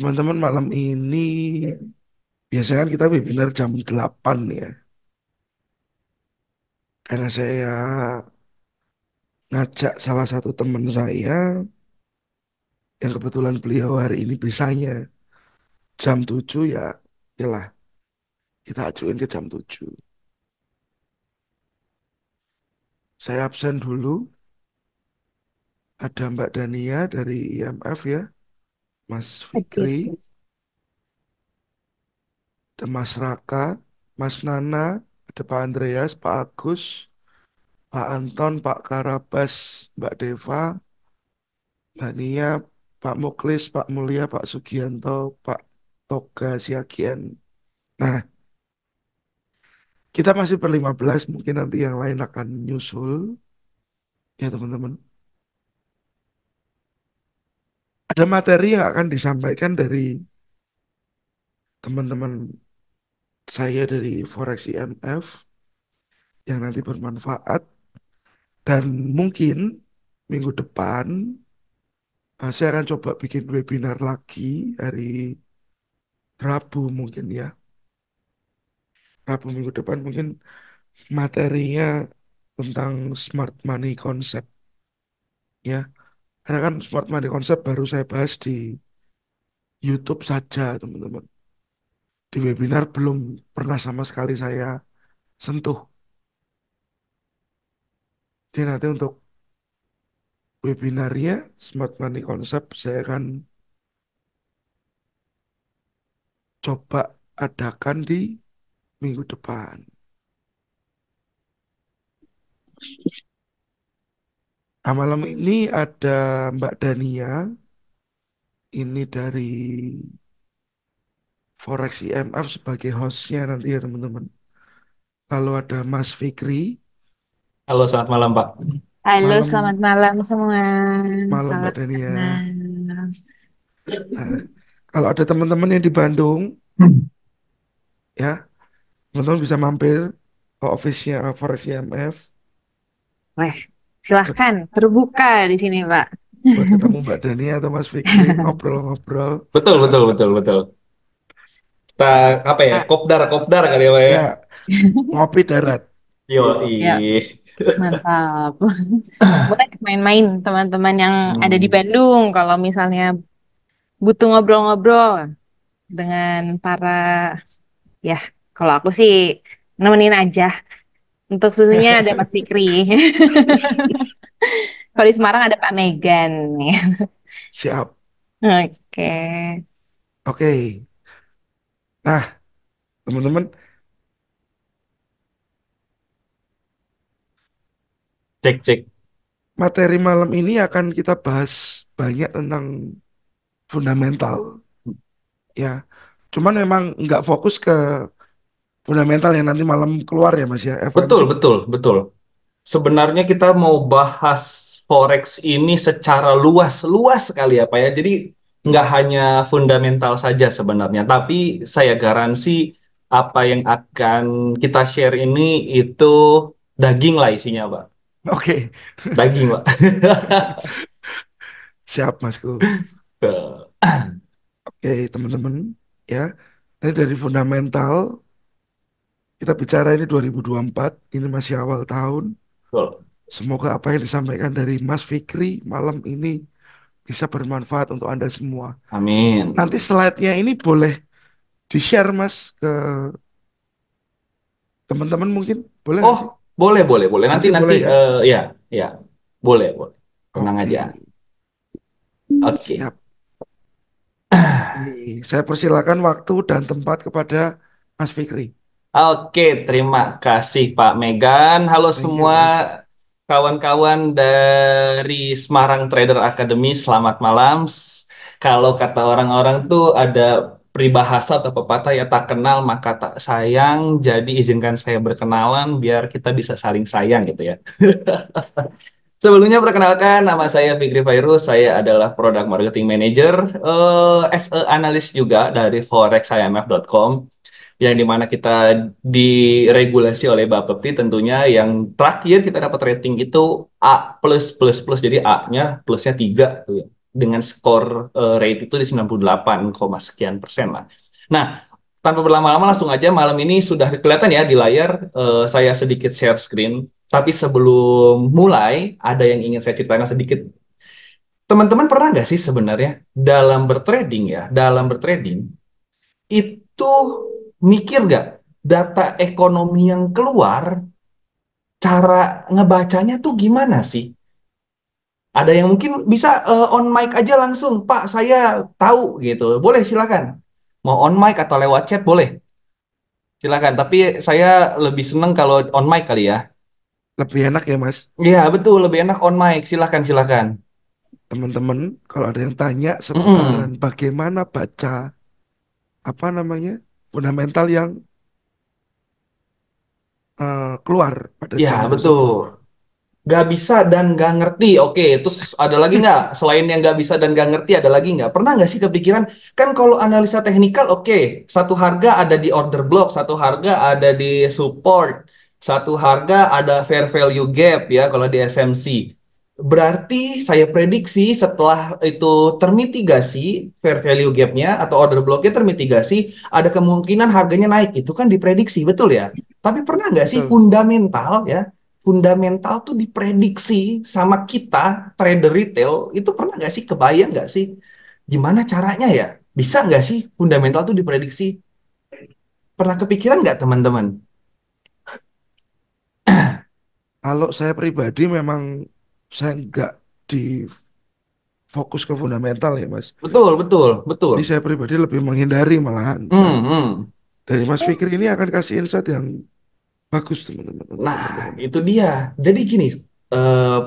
Teman-teman malam ini biasanya kan kita webinar jam 8 ya. Karena saya ngajak salah satu teman saya yang kebetulan beliau hari ini bisanya jam 7 ya. Yalah, kita ajuin ke jam 7. Saya absen dulu. Ada Mbak Dania dari IMF ya, Mas Oke. Fikri, ada Mas Raka, Mas Nana, ada Pak Andreas, Pak Agus, Pak Anton, Pak Karabas, Mbak Deva, Mbak Nia, Pak Muklis, Pak Mulia, Pak Sugianto, Pak Toga Siagian. Nah, kita masih ber-15, mungkin nanti yang lain akan nyusul, ya teman-teman. Ada materi yang akan disampaikan dari teman-teman saya dari Forex IMF yang nanti bermanfaat. Dan mungkin minggu depan saya akan coba bikin webinar lagi hari Rabu mungkin ya. Rabu minggu depan mungkin materinya tentang smart money konsep ya. Karena kan smart money konsep baru saya bahas di YouTube saja, teman-teman. Di webinar belum pernah sama sekali saya sentuh. Jadi nanti untuk webinarnya smart money konsep saya akan coba adakan di minggu depan. Nah, malam ini ada Mbak Dania, ini dari Forex IMF sebagai hostnya nanti ya teman-teman. Lalu ada Mas Fikri, Halo, selamat malam, Pak. Halo, malam selamat malam semua. malam Mbak Selamat Dania. malam. Nah, kalau ada teman-teman yang di Bandung, ya teman-teman bisa mampir ke office-nya Forex IMF Weh, buat, silahkan terbuka di sini, Pak. buat ketemu Mbak Dania atau Mas Fikri, ngobrol-ngobrol. Betul, betul, betul, betul. Kita apa ya? Pak. Kopdar, kopdar kali ya, Pak ya. Ya, ngopi darat. Yo, Ya, mantap. Boleh main-main teman-teman yang ada di Hmm. Bandung kalau misalnya butuh ngobrol-ngobrol dengan para, ya, kalau aku sih nemenin aja. Untuk susunya ada Mas Fikri. Kalau di Semarang ada Pak Megan. Siap. Oke. Oke. Nah, teman-teman, Cek, cek. materi malam ini akan kita bahas banyak tentang fundamental ya. Cuman memang nggak fokus ke fundamental yang nanti malam keluar ya Mas ya, Betul, FOMC. betul, betul. Sebenarnya kita mau bahas forex ini secara luas, luas sekali ya, Pak ya. Jadi nggak hanya fundamental saja sebenarnya, tapi saya garansi apa yang akan kita share ini itu daging lah isinya, Pak. Oke, Daging, Pak. siap Masku. Betul. Oke, teman-teman ya. Ini dari fundamental kita bicara ini 2024, ini masih awal tahun. Semoga apa yang disampaikan dari Mas Fikri malam ini bisa bermanfaat untuk Anda semua. Amin. Nanti slide-nya ini boleh di-share Mas ke teman-teman mungkin, boleh nggak Oh, sih? boleh, boleh, boleh. Nanti, Nanti nanti, boleh ya? ya, ya, boleh, boleh. Tenang Oke, aja. Oke. siap. Saya persilakan waktu dan tempat kepada Mas Fikri. Oke, terima kasih Pak Megan. Halo Thank you, semua Mas. kawan-kawan dari Semarang Trader Academy. Selamat malam. Kalau kata orang-orang tuh ada peribahasa atau pepatah ya tak kenal maka tak sayang. Jadi izinkan saya berkenalan biar kita bisa saling sayang gitu ya. Sebelumnya perkenalkan nama saya Fikri Fairuz. Saya adalah Product Marketing Manager, as a analis juga dari foreximf.com yang dimana kita diregulasi oleh Bapepti tentunya yang terakhir kita dapat rating itu A plus plus plus jadi A-nya plusnya 3 tuh ya. dengan skor rate itu di 98, sekian persen lah. Nah, tanpa berlama-lama langsung aja malam ini sudah kelihatan ya di layar, saya sedikit share screen. Tapi sebelum mulai, ada yang ingin saya ceritakan sedikit. Teman-teman pernah nggak sih sebenarnya dalam bertrading itu mikir nggak data ekonomi yang keluar, cara ngebacanya tuh gimana sih? Ada yang mungkin bisa on mic aja langsung, Pak, saya tahu gitu. Boleh silakan. Mau on mic atau lewat chat boleh. Silakan. Tapi saya lebih seneng kalau on mic kali ya. Lebih enak ya Mas. Iya, betul. Lebih enak on mic. Silakan, silakan. Teman-teman, kalau ada yang tanya seputaran Mm-mm. bagaimana baca apa namanya fundamental yang keluar pada Ya, chart betul. tersebut. Gak bisa dan gak ngerti. Oke, terus ada lagi nggak? Selain yang gak bisa dan gak ngerti, ada lagi nggak? Pernah nggak sih kepikiran? Kan kalau analisa teknikal, oke, satu harga ada di order block, satu harga ada di support, satu harga ada fair value gap ya kalau di SMC. Berarti saya prediksi setelah itu termitigasi fair value gapnya atau order blocknya termitigasi, ada kemungkinan harganya naik. Itu kan diprediksi, betul ya? Tapi pernah nggak sih Betul. fundamental tuh diprediksi sama kita trader retail itu pernah nggak sih kebayang nggak sih gimana caranya ya bisa nggak sih fundamental tuh diprediksi pernah kepikiran nggak teman-teman? Kalau saya pribadi memang saya nggak di fokus ke fundamental ya Mas. Betul, betul, betul. Jadi saya pribadi lebih menghindari malahan. Nah, Hmm. dari Mas Fikri ini akan kasih insight yang bagus teman-teman untuk Nah, teman-teman. itu dia. Jadi gini,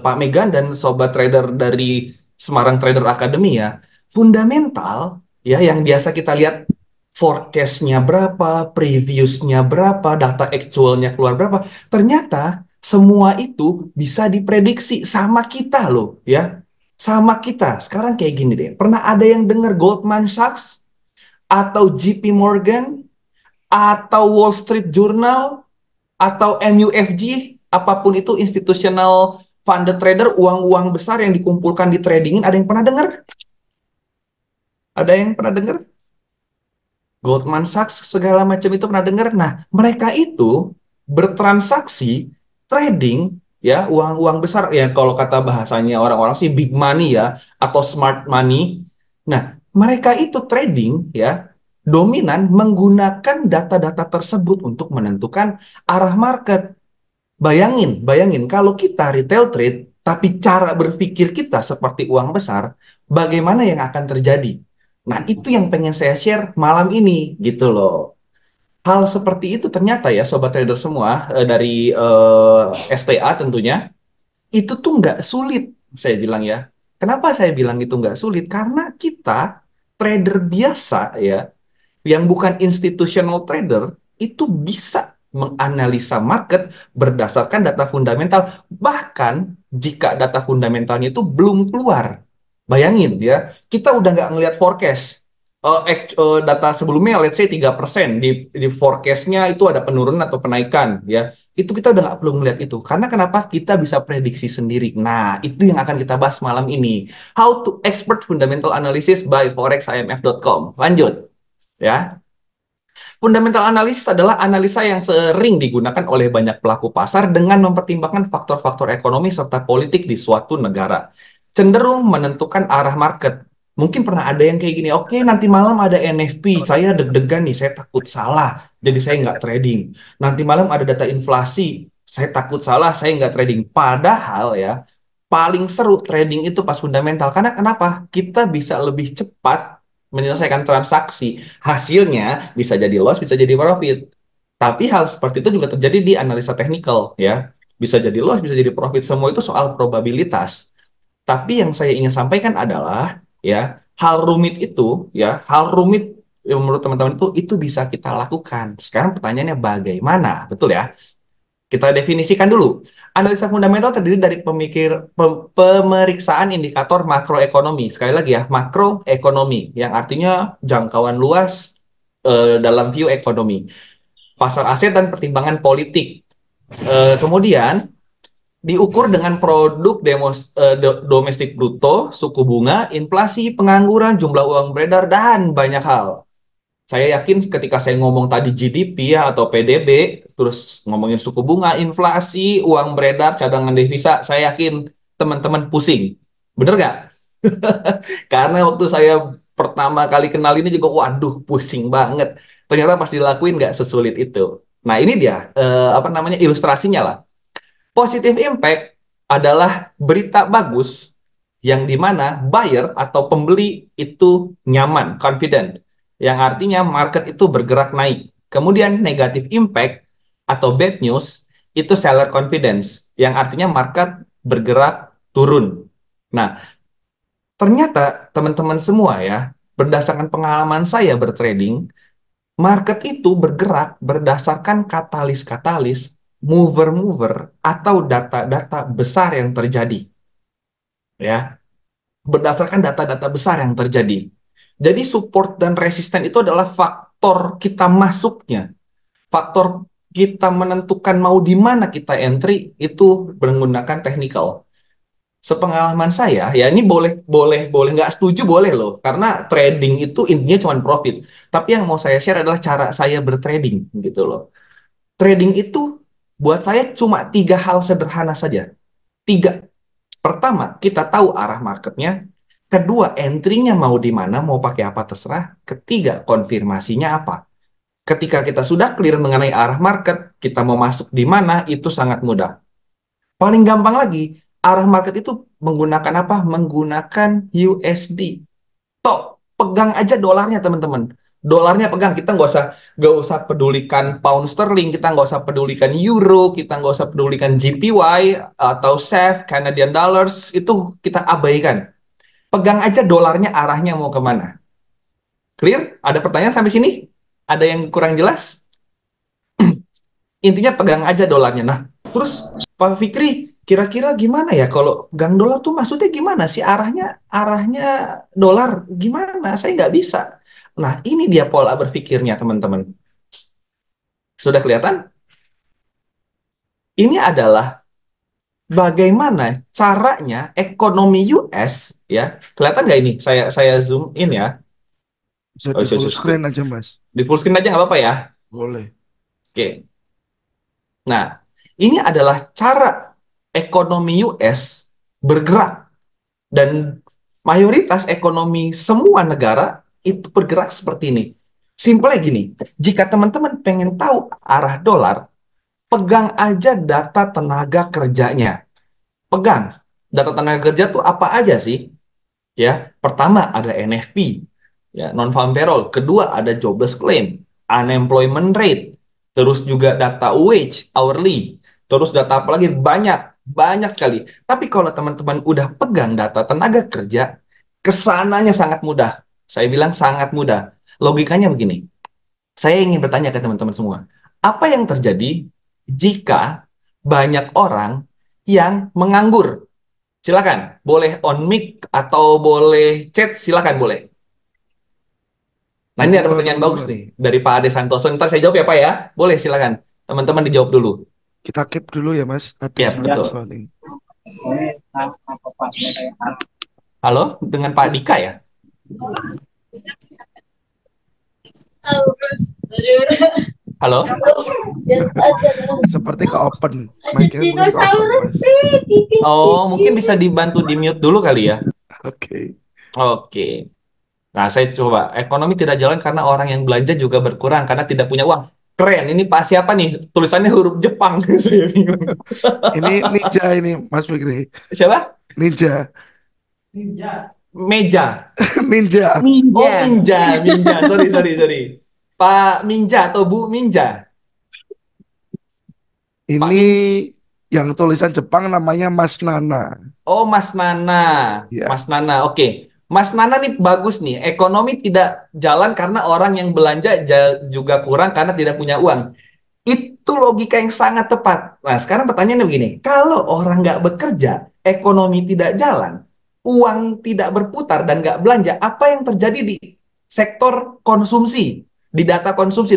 Pak Megan dan sobat trader dari Semarang Trader Academy ya, fundamental ya yang biasa kita lihat forecast-nya berapa, previous-nya berapa, data actual-nya keluar berapa. Ternyata semua itu bisa diprediksi sama kita loh ya. Sama kita. Sekarang kayak gini deh. Pernah ada yang dengar Goldman Sachs atau JP Morgan atau Wall Street Journal atau MUFG, apapun itu institutional funded trader, uang-uang besar yang dikumpulkan di tradingin, ada yang pernah dengar? Ada yang pernah dengar? Goldman Sachs segala macam itu pernah dengar? Nah, mereka itu bertransaksi trading ya uang-uang besar ya kalau kata bahasanya orang-orang sih big money ya atau smart money. Nah, mereka itu trading ya dominan menggunakan data-data tersebut untuk menentukan arah market. Bayangin, bayangin kalau kita retail trade, tapi cara berpikir kita seperti uang besar, bagaimana yang akan terjadi? Nah, itu yang pengen saya share malam ini, gitu loh. Hal seperti itu ternyata ya, sobat trader semua, dari STA tentunya, itu tuh nggak sulit, saya bilang ya. Kenapa saya bilang itu nggak sulit? Karena kita, trader biasa ya, yang bukan institutional trader itu bisa menganalisa market berdasarkan data fundamental bahkan jika data fundamentalnya itu belum keluar. Bayangin ya, kita udah nggak ngelihat forecast. Data sebelumnya let's say 3% di forecastnya itu ada penurunan atau penaikan ya. Itu kita udah nggak perlu ngelihat itu. Karena kenapa? Kita bisa prediksi sendiri. Nah, itu yang akan kita bahas malam ini. How to expert fundamental analysis by foreximf.com. Lanjut ya. Fundamental analysis adalah analisa yang sering digunakan oleh banyak pelaku pasar dengan mempertimbangkan faktor-faktor ekonomi serta politik di suatu negara. Cenderung menentukan arah market. Mungkin pernah ada yang kayak gini, oke nanti malam ada NFP, saya deg-degan nih, saya takut salah, jadi saya nggak trading. Nanti malam ada data inflasi, saya takut salah, saya nggak trading. Padahal ya, paling seru trading itu pas fundamental. Karena kenapa? Kita bisa lebih cepat menyelesaikan transaksi. Hasilnya bisa jadi loss, bisa jadi profit. Tapi hal seperti itu juga terjadi di analisa teknikal ya. Bisa jadi loss, bisa jadi profit. Semua itu soal probabilitas. Tapi yang saya ingin sampaikan adalah ya, hal rumit yang menurut teman-teman itu bisa kita lakukan. Sekarang pertanyaannya bagaimana? Betul ya? Kita definisikan dulu. Analisa fundamental terdiri dari pemeriksaan indikator makroekonomi. Sekali lagi ya, makroekonomi yang artinya jangkauan luas dalam view ekonomi, pasar aset dan pertimbangan politik. Kemudian diukur dengan produk domestik bruto, suku bunga, inflasi, pengangguran, jumlah uang beredar, dan banyak hal. Saya yakin ketika saya ngomong tadi GDP ya atau PDB, terus ngomongin suku bunga, inflasi, uang beredar, cadangan devisa, saya yakin teman-teman pusing. Bener nggak? Karena waktu saya pertama kali kenal ini juga, waduh, pusing banget. Ternyata pas dilakuin nggak sesulit itu. Nah, ini dia, apa namanya, ilustrasinya lah. Positive impact adalah berita bagus yang dimana buyer atau pembeli itu nyaman, confident. Yang artinya market itu bergerak naik. Kemudian negative impact atau bad news itu seller confidence. Yang artinya market bergerak turun. Nah, ternyata teman-teman semua ya, berdasarkan pengalaman saya bertrading, market itu bergerak berdasarkan katalis-katalis, mover-mover, atau data-data besar yang terjadi. Ya, berdasarkan data-data besar yang terjadi. Jadi support dan resisten itu adalah faktor kita masuknya. Faktor kita menentukan mau di mana kita entry itu menggunakan technical. Sepengalaman saya, ya ini boleh nggak setuju boleh loh, karena trading itu intinya cuma profit. Tapi yang mau saya share adalah cara saya bertrading gitu loh. Trading itu buat saya cuma 3 hal sederhana saja. 3. Pertama, kita tahu arah marketnya. Kedua, entry-nya mau di mana, mau pakai apa terserah. Ketiga, konfirmasinya apa. Ketika kita sudah clear mengenai arah market, kita mau masuk di mana, itu sangat mudah. Paling gampang lagi, arah market itu menggunakan apa? Menggunakan USD. Tok, pegang aja dolarnya teman-teman. Dolarnya pegang, kita nggak usah pedulikan pound sterling, kita nggak usah pedulikan euro, kita nggak usah pedulikan JPY atau SEF, Canadian dollars, itu kita abaikan. Pegang aja dolarnya arahnya mau kemana. Clear? Ada pertanyaan sampai sini? Ada yang kurang jelas? Intinya pegang aja dolarnya. Nah, terus Pak Fikri, kira-kira gimana ya kalau pegang dolar tuh maksudnya gimana sih arahnya dolar gimana? Saya nggak bisa. Nah, ini dia pola berpikirnya teman-teman. Sudah kelihatan? Ini adalah bagaimana caranya ekonomi US ya. Kelihatan nggak ini? Saya zoom in ya. Bisa Oh, di full screen aja, Mas. di full screen aja nggak apa-apa ya. Boleh. Oke. Nah, ini adalah cara ekonomi US bergerak dan mayoritas ekonomi semua negara itu bergerak seperti ini. Simpelnya gini, jika teman-teman pengen tahu arah dolar, pegang aja data tenaga kerjanya. Pegang. Data tenaga kerja tuh apa aja sih? Ya, pertama ada NFP, ya, non-farm payroll. Kedua ada jobless claim, unemployment rate, terus juga data wage, hourly, terus data apa lagi? Banyak, banyak sekali. Tapi kalau teman-teman udah pegang data tenaga kerja, kesananya sangat mudah. Saya bilang sangat mudah. Logikanya begini, saya ingin bertanya ke teman-teman semua, apa yang terjadi jika banyak orang yang menganggur? Silakan, boleh on mic atau boleh chat, silakan boleh. Nah, ini ada Buka pertanyaan bagus teman-teman. nih dari Pak Ade Santoso. Ntar saya jawab ya Pak ya. Boleh silakan. Teman-teman dijawab dulu. Kita keep dulu ya, Mas. Ada Ya, betul. Santoso nih. Halo, dengan Pak Dika ya? Halo? Seperti ke open. Mic-nya mungkin ke open, Mas. Oh, mungkin bisa dibantu di mute dulu kali ya. Oke. Oke. Nah, saya coba. Ekonomi tidak jalan karena orang yang belanja juga berkurang karena tidak punya uang. Keren. Ini Pak siapa nih? Tulisannya huruf Jepang. Saya bingung. Ini ninja ini, Mas Fikri. Siapa? Ninja. Meja. Ninja. Oh, Ninja. Minja. Sorry. Pak Minja atau Bu Minja? Pak Ini yang tulisan Jepang namanya Mas Nana. Oh, Mas Nana. Ya. Mas Nana, oke. Mas Nana nih bagus nih. Ekonomi tidak jalan karena orang yang belanja juga kurang karena tidak punya uang. Itu logika yang sangat tepat. Nah, sekarang pertanyaannya begini. Kalau orang nggak bekerja, ekonomi tidak jalan, uang tidak berputar dan nggak belanja, apa yang terjadi di sektor konsumsi? Di data konsumsi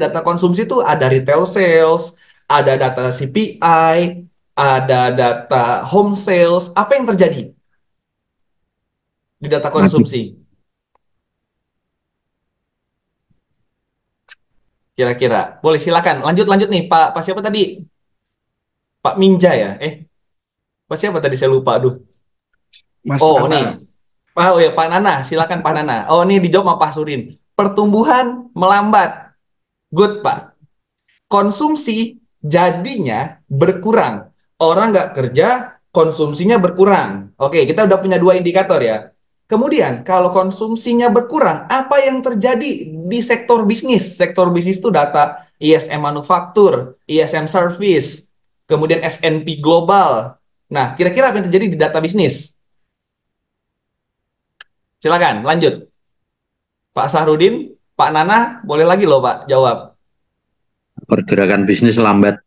itu ada retail sales, ada data CPI, ada data home sales. Apa yang terjadi di data Naik. konsumsi? Kira-kira. Boleh silakan. Lanjut nih, Pak siapa tadi? Pak Minja ya? Pak siapa tadi saya lupa. Aduh. Mas Oh, nih. Nana. Oh ya, Pak Nana. Silakan Pak Nana. Oh, ini dijawab sama Pak Surin. Pertumbuhan melambat. Good, Pak. Konsumsi jadinya berkurang. Orang nggak kerja, konsumsinya berkurang. Oke, kita udah punya dua indikator ya. Kemudian, kalau konsumsinya berkurang, apa yang terjadi di sektor bisnis? Sektor bisnis itu data ISM manufaktur, ISM service, kemudian S&P global. Nah, kira-kira apa yang terjadi di data bisnis? Silakan, lanjut. Pak Sahrudin, Pak Nana, boleh lagi loh Pak jawab. Pergerakan bisnis lambat.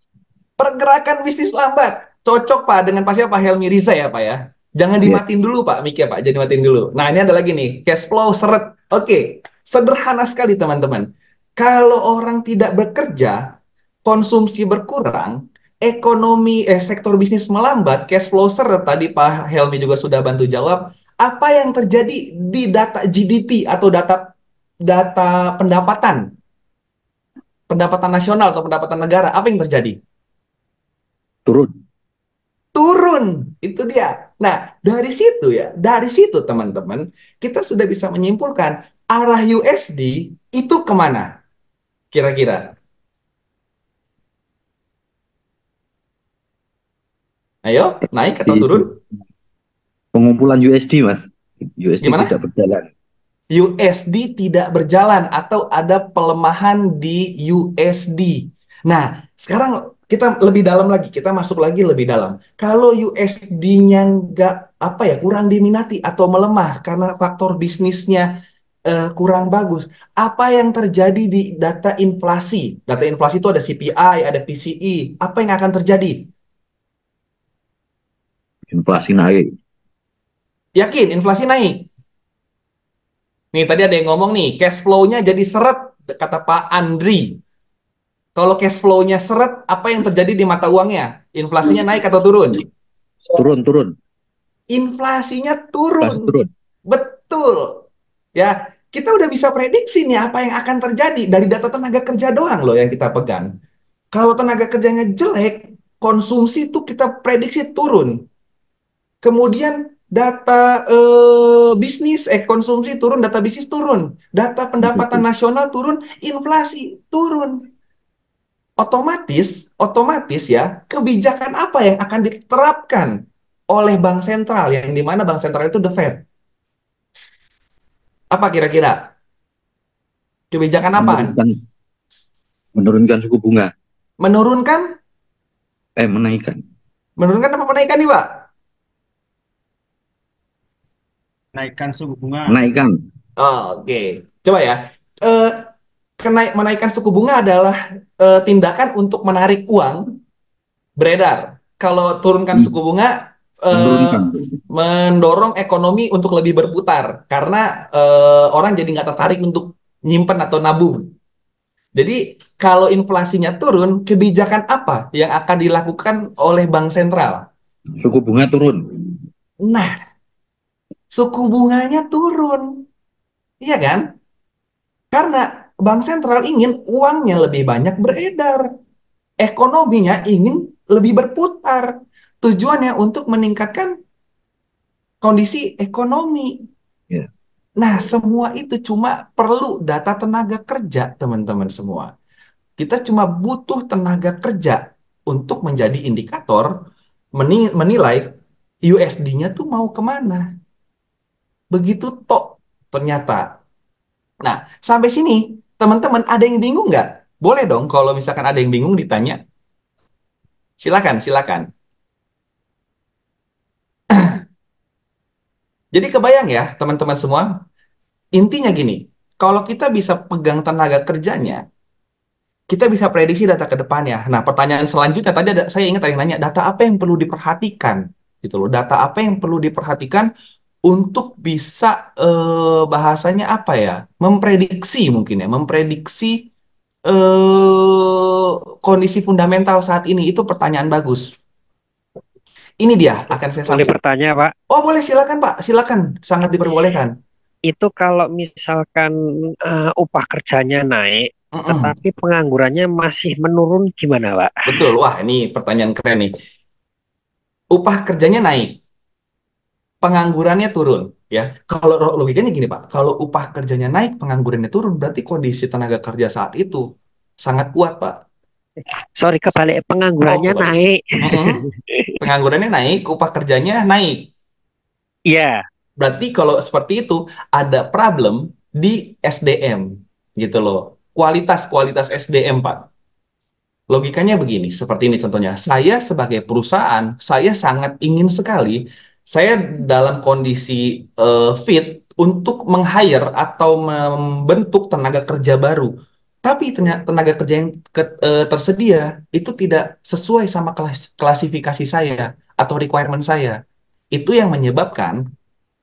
Pergerakan bisnis lambat. Cocok Pak dengan pasnya Pak Helmi Riza ya Pak ya. Jangan Iya. dimatiin dulu Pak mic ya Pak, jangan dimatiin dulu. Nah ini ada lagi nih, cash flow seret. Oke, sederhana sekali teman-teman. Kalau orang tidak bekerja, konsumsi berkurang, sektor bisnis melambat, cash flow seret. Tadi Pak Helmi juga sudah bantu jawab. Apa yang terjadi di data GDP atau data data pendapatan nasional atau pendapatan negara? Apa yang terjadi? Turun. Turun. Itu dia. Nah, dari situ teman-teman, kita sudah bisa menyimpulkan arah USD itu kemana? Kira-kira. Ayo, naik atau turun? Pengumpulan USD, Mas. USD Gimana? tidak berjalan. USD tidak berjalan atau ada pelemahan di USD. Nah, sekarang kita lebih dalam lagi, kita masuk lagi lebih dalam. Kalau USD-nya nggak kurang diminati atau melemah karena faktor bisnisnya kurang bagus, apa yang terjadi di data inflasi? Data inflasi itu ada CPI, ada PCE. Apa yang akan terjadi? Inflasi naik. Yakin inflasi naik? Nih, tadi ada yang ngomong nih, cash flow-nya jadi seret, kata Pak Andri. Kalau cash flow-nya seret, apa yang terjadi di mata uangnya? Inflasinya naik atau turun? Turun. Inflasinya Inflasi turun. turun. Betul. Ya, kita udah bisa prediksi nih apa yang akan terjadi dari data tenaga kerja doang loh yang kita pegang. Kalau tenaga kerjanya jelek, konsumsi tuh kita prediksi turun. Kemudian data konsumsi turun, data bisnis turun, data pendapatan nasional turun, inflasi turun. Otomatis ya, kebijakan apa yang akan diterapkan oleh bank sentral yang di mana bank sentral itu the Fed? Apa kira-kira? Kebijakan apaan? Menurunkan suku bunga. Menurunkan? Menaikkan. Menurunkan apa menaikkan nih, Pak? Naikkan suku bunga. Menaikkan. Oke. Coba ya. Eh, menaikkan suku bunga adalah tindakan untuk menarik uang beredar. Kalau turunkan suku bunga, Menurunkan. mendorong ekonomi untuk lebih berputar karena orang jadi nggak tertarik untuk nyimpen atau nabung. Jadi kalau inflasinya turun, kebijakan apa yang akan dilakukan oleh bank sentral? Suku bunga turun. Nah, suku bunganya turun, iya kan? Karena bank sentral ingin uangnya lebih banyak beredar, ekonominya ingin lebih berputar. Tujuannya untuk meningkatkan kondisi ekonomi. Ya. Nah, semua itu cuma perlu data tenaga kerja, teman-teman semua. Kita cuma butuh tenaga kerja untuk menjadi indikator menilai USD-nya tuh mau kemana. Begitu tok ternyata. Nah, sampai sini teman-teman ada yang bingung nggak? Boleh dong kalau misalkan ada yang bingung ditanya. Silakan. Jadi kebayang ya teman-teman semua, intinya gini, kalau kita bisa pegang tenaga kerjanya, kita bisa prediksi data ke depannya. Nah, pertanyaan selanjutnya tadi saya ingat ada yang nanya, data apa yang perlu diperhatikan? Gitu loh, data apa yang perlu diperhatikan untuk bisa bahasanya apa ya? Memprediksi mungkin ya, memprediksi kondisi fundamental saat ini itu pertanyaan bagus. Ini dia akan saya Boleh sampaikan. bertanya, Pak? Oh, boleh, silakan Pak, silakan, sangat diperbolehkan. Itu kalau misalkan upah kerjanya naik, Mm-mm. tetapi penganggurannya masih menurun, gimana, Pak? Betul, wah ini pertanyaan keren nih. Upah kerjanya naik, penganggurannya turun, ya. Kalau logikanya gini Pak, kalau upah kerjanya naik, penganggurannya turun, berarti kondisi tenaga kerja saat itu sangat kuat Pak. Sorry, kebalik, Oh, penganggurannya kebalik. naik. Mm-mm. Penganggurannya naik, upah kerjanya naik. Iya, Berarti kalau seperti itu ada problem di SDM gitu loh. Kualitas SDM Pak. Logikanya begini, seperti ini contohnya. Saya sebagai perusahaan, saya sangat ingin sekali, saya dalam kondisi fit untuk meng-hire atau membentuk tenaga kerja baru. Tapi tenaga kerja yang tersedia itu tidak sesuai sama klasifikasi saya atau requirement saya. Itu yang menyebabkan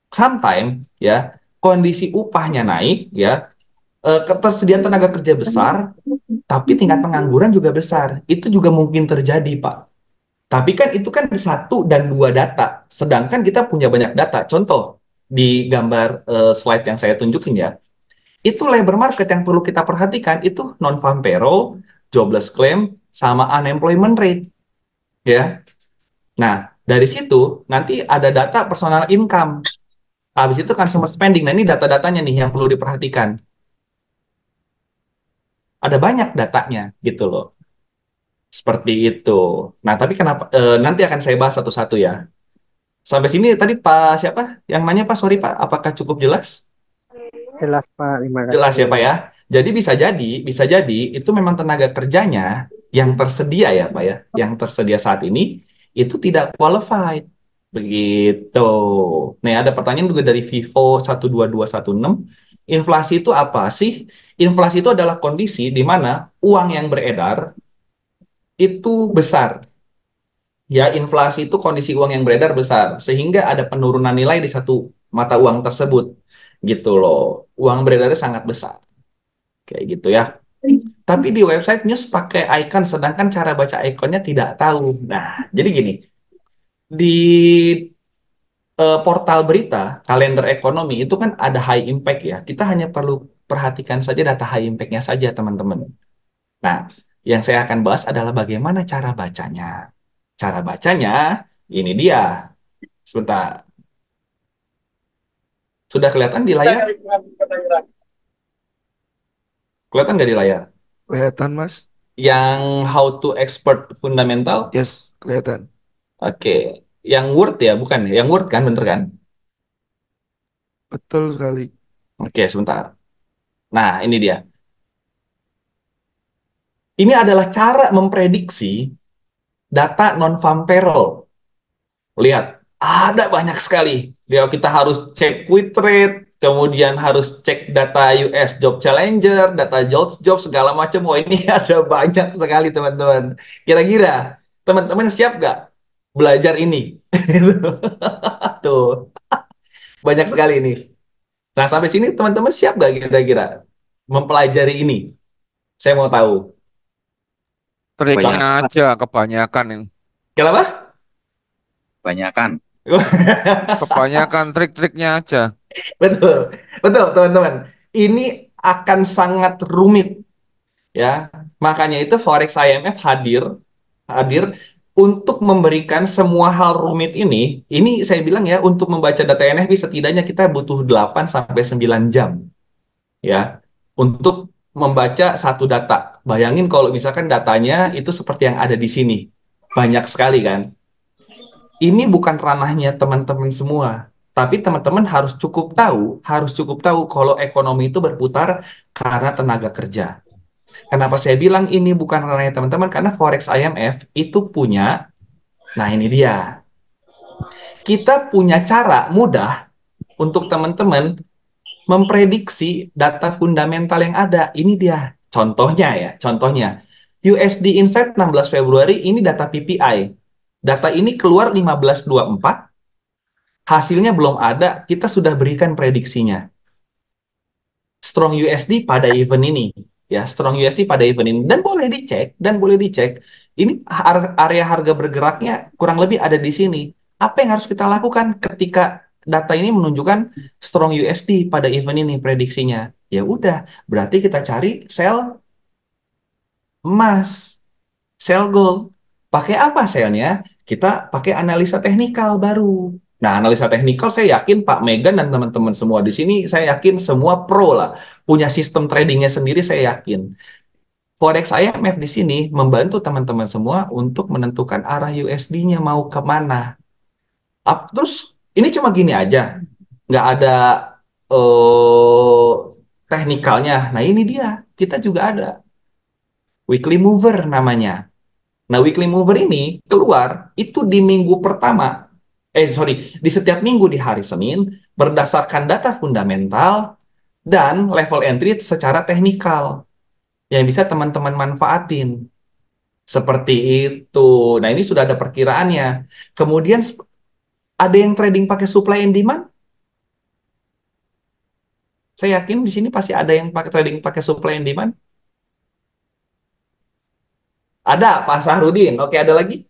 sometimes ya kondisi upahnya naik ya, ketersediaan tenaga kerja besar, tapi tingkat pengangguran juga besar. Itu juga mungkin terjadi, Pak. Tapi kan itu kan satu dan dua data. Sedangkan kita punya banyak data. Contoh, di gambar slide yang saya tunjukin ya, itu labor market yang perlu kita perhatikan itu non-farm payroll, jobless claim, sama unemployment rate. Ya. Nah, dari situ nanti ada data personal income. Habis itu consumer spending. Nah, ini data-datanya nih yang perlu diperhatikan. Ada banyak datanya gitu loh. Seperti itu. Nah, tapi kenapa nanti akan saya bahas satu-satu ya. Sampai sini tadi Pak siapa yang nanya Pak? Sorry Pak, apakah cukup jelas? jelas, Pak. Terima Jelas ya kasih. Pak ya. Jadi bisa jadi itu memang tenaga kerjanya yang tersedia ya Pak ya, yang tersedia saat ini itu tidak qualified. Begitu. Nih ada pertanyaan juga dari Vivo 12216. Inflasi itu apa sih? Inflasi itu adalah kondisi di mana uang yang beredar itu besar. Ya, inflasi itu kondisi uang yang beredar besar, sehingga ada penurunan nilai di satu mata uang tersebut. Gitu loh. Uang beredarnya sangat besar. Kayak gitu ya. Tapi di website news pakai icon, sedangkan cara baca ikonnya tidak tahu. Nah, jadi gini, di portal berita, kalender ekonomi, itu kan ada high impact ya. Kita hanya perlu perhatikan saja data high impact-nya saja, teman-teman. Nah, yang saya akan bahas adalah bagaimana cara bacanya. Cara bacanya, ini dia. Sebentar. Sudah kelihatan di layar? Kelihatan nggak di layar? Kelihatan, Mas? Yang how to expert fundamental? Yes, kelihatan. Oke. Yang Word ya, bukan ya? Yang Word kan, bener kan? Betul sekali. Oke, sebentar. Nah, ini dia. Ini adalah cara memprediksi data non-farm payroll. Lihat, ada banyak sekali. Dia kita harus cek quit rate, kemudian harus cek data US Job Challenger, data job segala macam. Wah, ini ada banyak sekali, teman-teman. Kira-kira teman-teman siap nggak belajar ini? Tuh, banyak sekali ini. Nah, sampai sini teman-teman siap nggak kira-kira mempelajari ini? Saya mau tahu. Triknya Banyak, aja kebanyakan ini. Kenapa? banyakan. Kebanyakan trik-triknya aja. Betul, betul teman-teman. Ini akan sangat rumit ya. Makanya itu Forex IMF hadir hadir untuk memberikan semua hal rumit ini. Ini saya bilang ya, untuk membaca data NFP setidaknya kita butuh 8 sampai 9 jam ya untuk membaca satu data. Bayangin kalau misalkan datanya itu seperti yang ada di sini. Banyak sekali kan. Ini bukan ranahnya teman-teman semua. Tapi teman-teman harus cukup tahu kalau ekonomi itu berputar karena tenaga kerja. Kenapa saya bilang ini bukan ranahnya teman-teman? Karena Forex IMF itu punya, nah ini dia. Kita punya cara mudah untuk teman-teman memprediksi data fundamental yang ada. Ini dia. Contohnya ya, contohnya. USD Insight 16 Februari ini data PPI. Data ini keluar 15.24, hasilnya belum ada, kita sudah berikan prediksinya. Strong USD pada event ini, ya strong USD pada event ini, dan boleh dicek, Ini area harga bergeraknya kurang lebih ada di sini. Apa yang harus kita lakukan ketika data ini menunjukkan strong USD pada event ini prediksinya? Ya udah, berarti kita cari sell emas, sell gold. Pakai apa sellnya? Kita pakai analisa teknikal baru. Nah, analisa teknikal saya yakin Pak Megan dan teman-teman semua di sini, saya yakin semua pro lah. Punya sistem tradingnya sendiri, saya yakin. Forex IMF di sini membantu teman-teman semua untuk menentukan arah USD-nya mau kemana. Terus ini cuma gini aja, nggak ada eh teknikalnya. Nah ini dia, kita juga ada weekly mover namanya. Nah weekly mover ini keluar itu di minggu pertama, sorry, di setiap minggu di hari Senin berdasarkan data fundamental dan level entry secara teknikal yang bisa teman-teman manfaatin. Seperti itu. Nah, ini sudah ada perkiraannya. Kemudian ada yang trading pakai supply and demand. Saya yakin di sini pasti ada yang pakai trading pakai supply and demand. Ada, Pak Sahrudin. Oke, ada lagi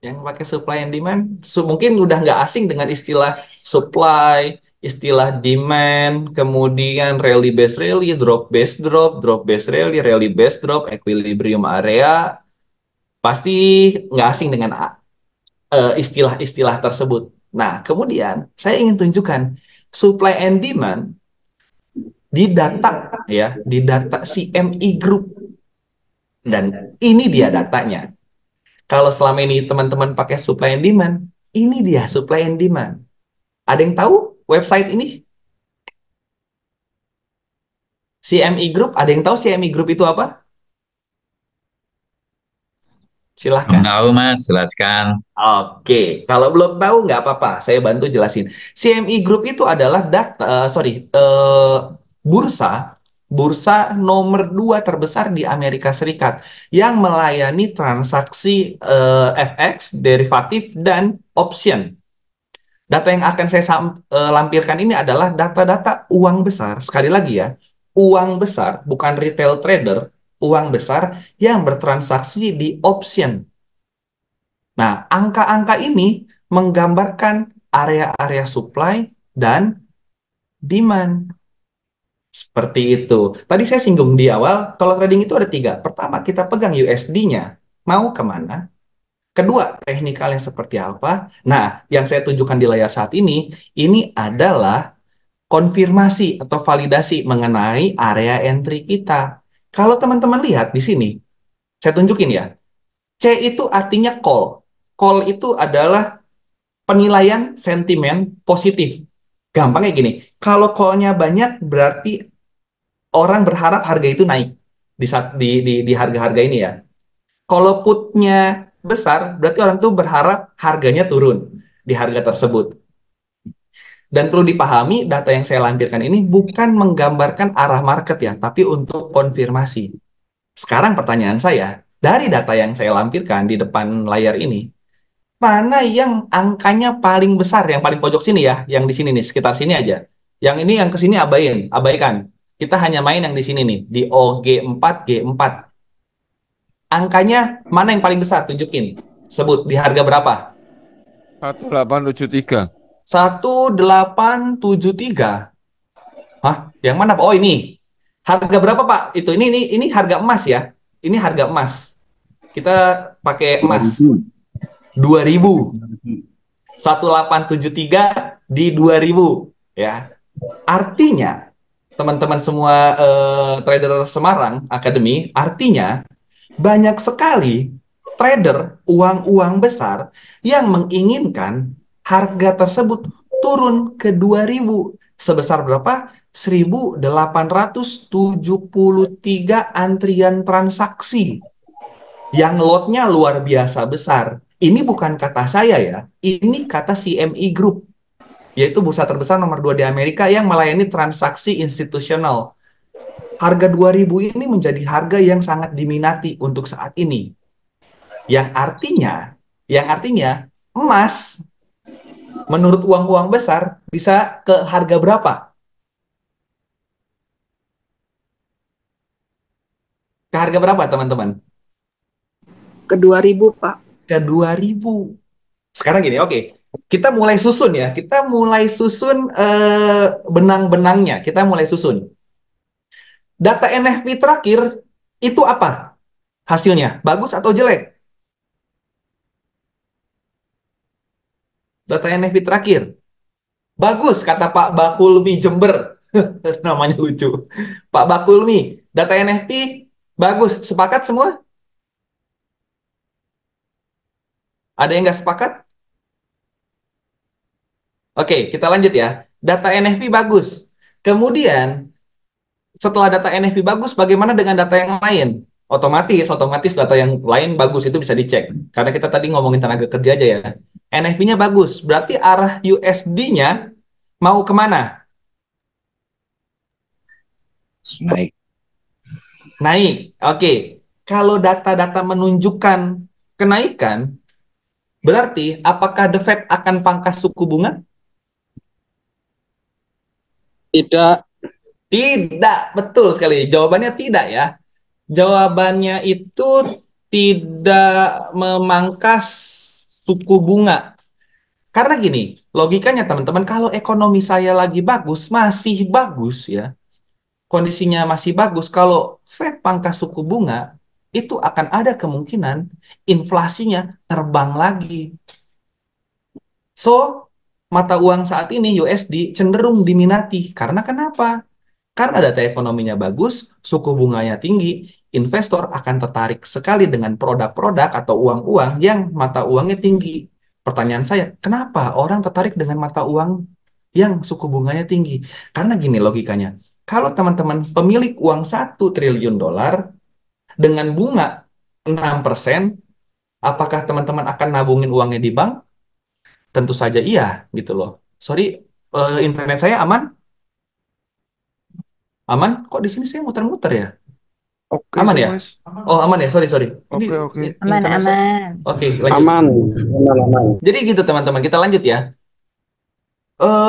yang pakai supply and demand. Mungkin udah nggak asing dengan istilah supply, istilah demand, kemudian rally based rally, drop based rally based drop, equilibrium area. Pasti nggak asing dengan istilah-istilah tersebut. Nah, kemudian saya ingin tunjukkan supply and demand di data ya, di data CME Group. Dan ini dia datanya. Kalau selama ini teman-teman pakai supply and demand, ini dia supply and demand. Ada yang tahu website ini? CME Group, ada yang tahu CME Group itu apa? Belum Silahkan. tahu, Mas, jelaskan. Oke, kalau belum tahu nggak apa-apa, saya bantu jelasin. CME Group itu adalah bursa bursa nomor 2 terbesar di Amerika Serikat yang melayani transaksi FX, derivatif, dan option. Data yang akan saya lampirkan ini adalah data-data uang besar. Sekali lagi ya, uang besar, bukan retail trader, uang besar yang bertransaksi di option. Nah, angka-angka ini menggambarkan area-area supply dan demand. Seperti itu. Tadi saya singgung di awal, kalau trading itu ada 3. Pertama, kita pegang USD-nya. Mau kemana? Kedua, teknikalnya seperti apa? Nah, yang saya tunjukkan di layar saat ini adalah konfirmasi atau validasi mengenai area entry kita. Kalau teman-teman lihat di sini, saya tunjukin ya. C itu artinya call. Call itu adalah penilaian sentimen positif. Gampangnya gini, kalau call-nya banyak berarti orang berharap harga itu naik di harga-harga ini ya. Kalau put-nya besar berarti orang tuh berharap harganya turun di harga tersebut. Dan perlu dipahami data yang saya lampirkan ini bukan menggambarkan arah market ya, tapi untuk konfirmasi. Sekarang pertanyaan saya, dari data yang saya lampirkan di depan layar ini, mana yang angkanya paling besar, yang paling pojok sini ya, yang di sini nih, sekitar sini aja. Yang ini yang ke sini abaikan. Kita hanya main yang di sini nih, di OG4, G4. Angkanya mana yang paling besar? Tunjukin. Sebut, di harga berapa? 1873. 1873. Hah? Yang mana, Pak? Oh, ini. Harga berapa, Pak? Ini harga emas ya. Ini harga emas. Kita pakai emas. 2000. 1873 di 2000 ya. Artinya teman-teman semua trader Semarang Academy, artinya banyak sekali trader uang-uang besar yang menginginkan harga tersebut turun ke 2000 sebesar berapa? 1873 antrian transaksi yang lotnya luar biasa besar. Ini bukan kata saya ya, ini kata CME Group, yaitu bursa terbesar nomor 2 di Amerika yang melayani transaksi institusional. Harga 2000 ini menjadi harga yang sangat diminati untuk saat ini. Yang artinya emas menurut uang-uang besar bisa ke harga berapa? Ke harga berapa, teman-teman? Ke 2000, Pak. Ke 2000. Sekarang gini, oke. Kita mulai susun ya. Kita mulai susun benang-benangnya. Kita mulai susun. Data NFP terakhir itu apa hasilnya? Bagus atau jelek? Data NFP terakhir. Bagus, kata Pak Bakulmi Jember. Namanya lucu. Pak Bakulmi, data NFP bagus. Sepakat semua? Ada yang nggak sepakat? Oke, kita lanjut ya. Data NFP bagus. Kemudian, setelah data NFP bagus, bagaimana dengan data yang lain? Otomatis data yang lain bagus, itu bisa dicek. Karena kita tadi ngomongin tenaga kerja aja ya. NFP-nya bagus, berarti arah USD-nya mau kemana? Naik. Naik. Oke. Kalau data-data menunjukkan kenaikan, berarti apakah The Fed akan pangkas suku bunga? Tidak. Tidak, betul sekali. Jawabannya tidak ya. Jawabannya itu tidak memangkas suku bunga. Karena gini, logikanya teman-teman, kalau ekonomi saya lagi bagus, masih bagus ya, kondisinya masih bagus, kalau Fed pangkas suku bunga, itu akan ada kemungkinan inflasinya terbang lagi. So, mata uang saat ini USD cenderung diminati. Karena kenapa? Karena data ekonominya bagus, suku bunganya tinggi, investor akan tertarik sekali dengan produk-produk atau uang-uang yang mata uangnya tinggi. Pertanyaan saya, kenapa orang tertarik dengan mata uang yang suku bunganya tinggi? Karena gini logikanya, kalau teman-teman pemilik uang 1 triliun dolar dengan bunga 6%, apakah teman-teman akan nabungin uangnya di bank? Tentu saja iya, gitu loh. Sorry, internet saya aman? Aman? Kok di sini saya muter-muter ya? Oke Aman sih, ya? Mas. Oh, aman ya? Sorry, sorry. Ini Oke. Aman, internet saya. aman. Oke, lanjut. Aman. Aman. Jadi gitu teman-teman, kita lanjut ya.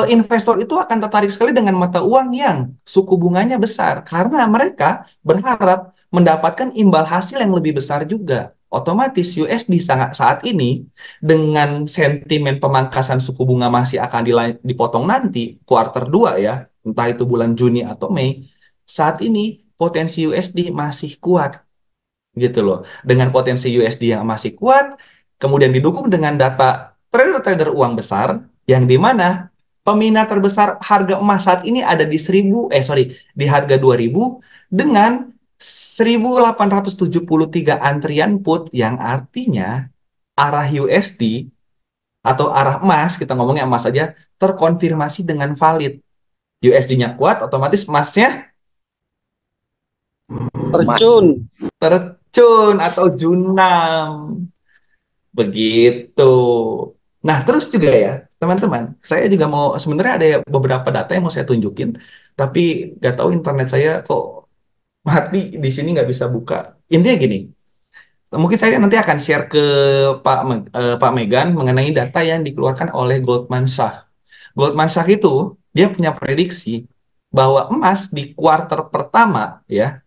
Investor itu akan tertarik sekali dengan mata uang yang suku bunganya besar karena mereka berharap mendapatkan imbal hasil yang lebih besar juga. Otomatis USD sangat saat ini dengan sentimen pemangkasan suku bunga masih akan dipotong nanti kuarter 2 ya, entah itu bulan Juni atau Mei. Saat ini potensi USD masih kuat gitu loh. Dengan potensi USD yang masih kuat, kemudian didukung dengan data trader-trader uang besar yang di mana peminat terbesar harga emas saat ini ada di di harga 2000 dengan 1873 antrian put yang artinya arah USD atau arah emas, kita ngomongnya emas saja, terkonfirmasi dengan valid. USD-nya kuat, otomatis emasnya Terjun. terjun atau junam. Begitu. Nah, terus juga ya, teman-teman, saya juga mau sebenarnya ada beberapa data yang mau saya tunjukin, tapi nggak tahu internet saya kok mati di sini nggak bisa buka. Intinya gini, mungkin saya nanti akan share ke Pak Megan mengenai data yang dikeluarkan oleh Goldman Sachs. Goldman Sachs itu dia punya prediksi bahwa emas di kuartal pertama ya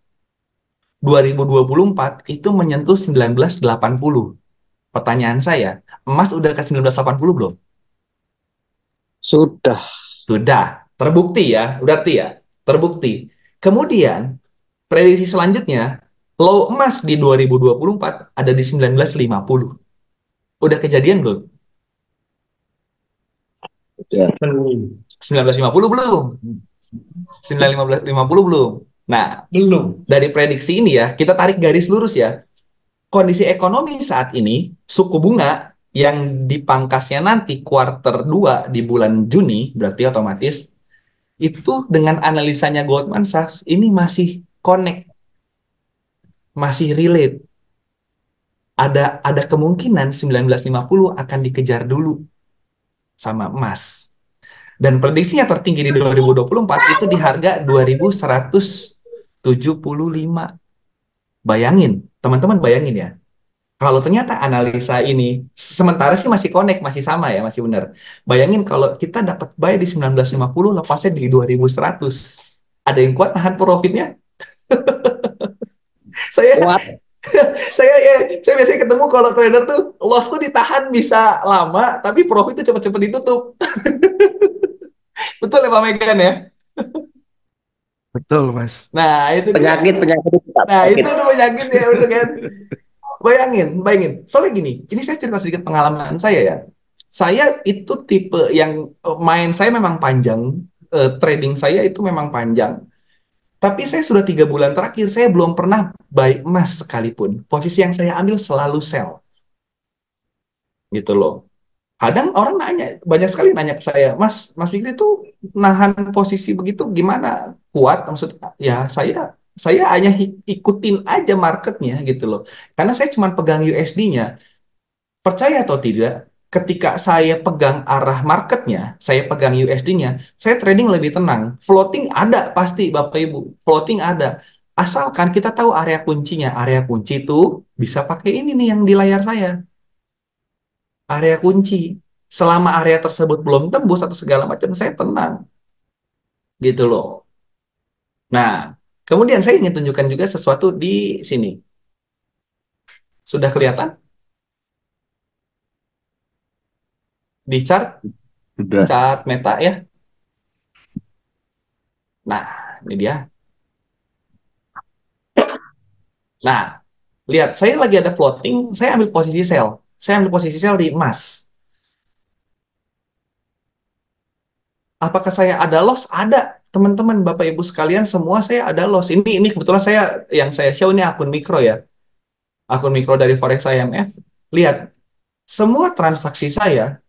2024 itu menyentuh 1980. Pertanyaan saya, emas udah ke 1980 belum? Sudah. Sudah. Terbukti ya, berarti ya. Terbukti. Kemudian, prediksi selanjutnya, low emas di 2024 ada di 1950. Udah kejadian belum? Udah. 1950 belum? 1950 belum? Nah, Belum. dari prediksi ini ya, kita tarik garis lurus ya. Kondisi ekonomi saat ini, suku bunga yang dipangkasnya nanti kuarter 2 di bulan Juni, berarti otomatis, itu dengan analisanya Goldman Sachs, ini masih connect, masih relate. Ada kemungkinan 1950 akan dikejar dulu sama emas. Dan prediksinya tertinggi di 2024 itu di harga 2175. Bayangin, teman-teman bayangin ya. Kalau ternyata analisa ini sementara sih masih connect, masih sama ya, masih benar. Bayangin kalau kita dapat buy di 1950, lepasnya di 2100. Ada yang kuat nahan profitnya? Saya Kuat. saya biasanya ketemu kalau trader tuh loss tuh ditahan bisa lama, tapi profit tuh cepet-cepet ditutup. Betul ya Pak Megan ya? Betul, Mas. Nah, itu dia. Penyakit itu Pak, Nah, itu penyakit. tuh penyakit ya, betul kan? Bayangin. Soalnya gini, ini saya cerita sedikit pengalaman saya ya. Saya itu tipe yang main saya memang panjang, trading saya itu memang panjang. Tapi saya sudah 3 bulan terakhir, saya belum pernah buy emas sekalipun. Posisi yang saya ambil selalu sell, gitu loh. Kadang orang nanya, banyak sekali nanya ke saya, Mas Fikri itu nahan posisi begitu gimana? Kuat? Maksudnya, ya saya hanya ikutin aja marketnya gitu loh. Karena saya cuma pegang USD-nya. Percaya atau tidak, ketika saya pegang arah marketnya, saya pegang USD-nya, saya trading lebih tenang. Floating ada pasti Bapak Ibu, floating ada. Asalkan kita tahu area kuncinya. Area kunci itu bisa pakai ini nih yang di layar saya. Area kunci. Selama area tersebut belum tembus atau segala macam, saya tenang. Gitu loh. Nah, kemudian saya ingin tunjukkan juga sesuatu di sini. Sudah kelihatan di Sudah. chart meta ya. Nah, ini dia. Nah, lihat, saya lagi ada floating, saya ambil posisi sell. Saya ambil posisi sell di emas. Apakah saya ada loss? Ada, teman-teman, Bapak Ibu sekalian, semua saya ada loss. Ini kebetulan yang saya show ini akun mikro ya. Akun mikro dari Forex IMF. Lihat, semua transaksi saya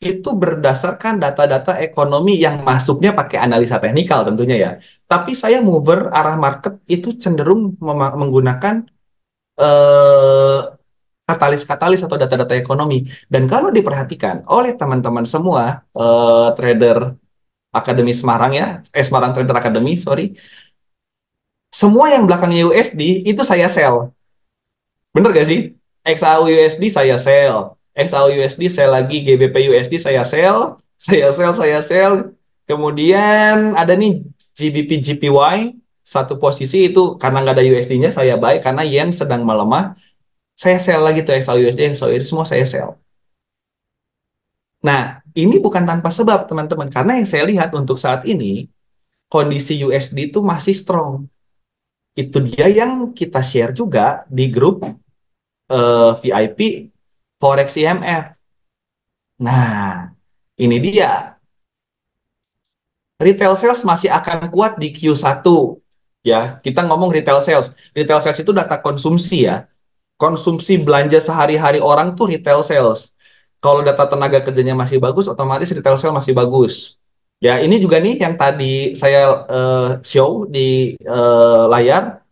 itu berdasarkan data-data ekonomi yang masuknya pakai analisa teknikal tentunya ya. Tapi saya mover arah market itu cenderung menggunakan eh, katalis-katalis atau data-data ekonomi. Dan kalau diperhatikan oleh teman-teman semua trader Akademi Semarang ya, Semarang Trader Academy, sorry, semua yang belakangnya USD itu saya sell. Bener gak sih? XAU USD saya sell. XAU USD saya lagi, GBP USD saya sell. Kemudian ada nih GBP JPY, satu posisi itu karena nggak ada USD-nya saya buy karena yen sedang melemah. Saya sell lagi tuh XAU USD, XAU USD semua saya sell. Nah, ini bukan tanpa sebab teman-teman, karena yang saya lihat untuk saat ini kondisi USD itu masih strong. Itu dia yang kita share juga di grup VIP Forex IMF. Nah, ini dia. Retail sales masih akan kuat di Q1. Ya, kita ngomong retail sales. Retail sales itu data konsumsi ya. Konsumsi belanja sehari-hari orang tuh retail sales. Kalau data tenaga kerjanya masih bagus, otomatis retail sales masih bagus. Ya, ini juga nih yang tadi saya show di layar.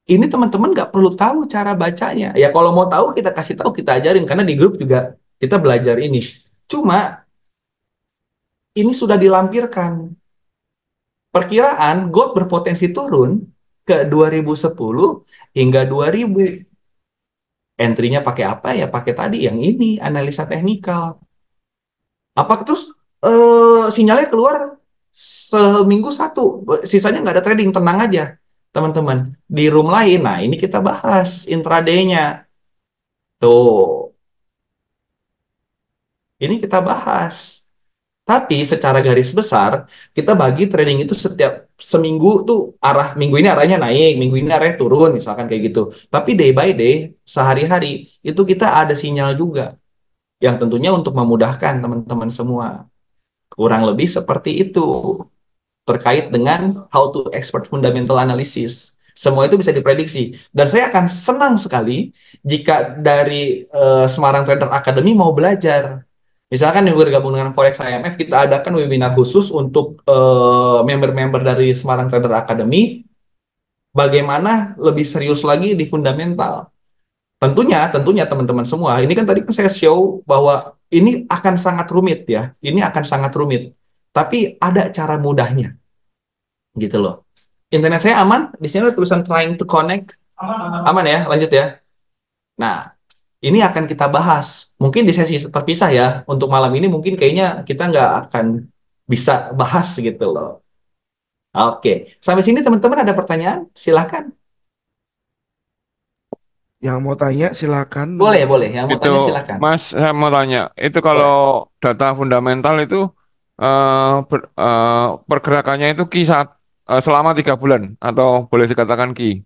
Ini teman-teman nggak perlu tahu cara bacanya. Ya, kalau mau tahu kita kasih tahu, kita ajarin. Karena di grup juga kita belajar ini. Cuma, ini sudah dilampirkan. Perkiraan gold berpotensi turun ke 2010 hingga 2000. Entry-nya pakai apa ya? Pakai tadi yang ini, analisa teknikal. Apa terus sinyalnya keluar seminggu satu, sisanya nggak ada trading, tenang aja teman-teman. Di room lain, nah ini kita bahas intraday-nya. Tuh, ini kita bahas. Tapi secara garis besar, kita bagi trading itu setiap seminggu tuh minggu ini arahnya naik, minggu ini arahnya turun, misalkan kayak gitu. Tapi day by day, sehari-hari, itu kita ada sinyal juga. Yang tentunya untuk memudahkan teman-teman semua. Kurang lebih seperti itu. Terkait dengan how to expert fundamental analysis. Semua itu bisa diprediksi. Dan saya akan senang sekali jika dari Semarang Trader Academy mau belajar. Misalkan yang bergabung dengan Forex IMF, kita adakan webinar khusus untuk member-member dari Semarang Trader Academy, bagaimana lebih serius lagi di fundamental. Tentunya teman-teman semua, ini kan tadi kan saya show bahwa ini akan sangat rumit ya, ini akan sangat rumit. Tapi ada cara mudahnya, gitu loh. Internet saya aman, di sini ada tulisan trying to connect, aman ya, lanjut ya. Nah, ini akan kita bahas. Mungkin di sesi terpisah ya. Untuk malam ini mungkin kayaknya kita nggak akan bisa bahas gitu loh. Oke. Sampai sini teman-teman ada pertanyaan? Silahkan. Yang mau tanya silakan Boleh, teman-teman. boleh. Yang mau Itu, tanya silakan. Mas, saya mau tanya, itu kalau Boleh. data fundamental itu pergerakannya itu selama 3 bulan atau boleh dikatakan Ki?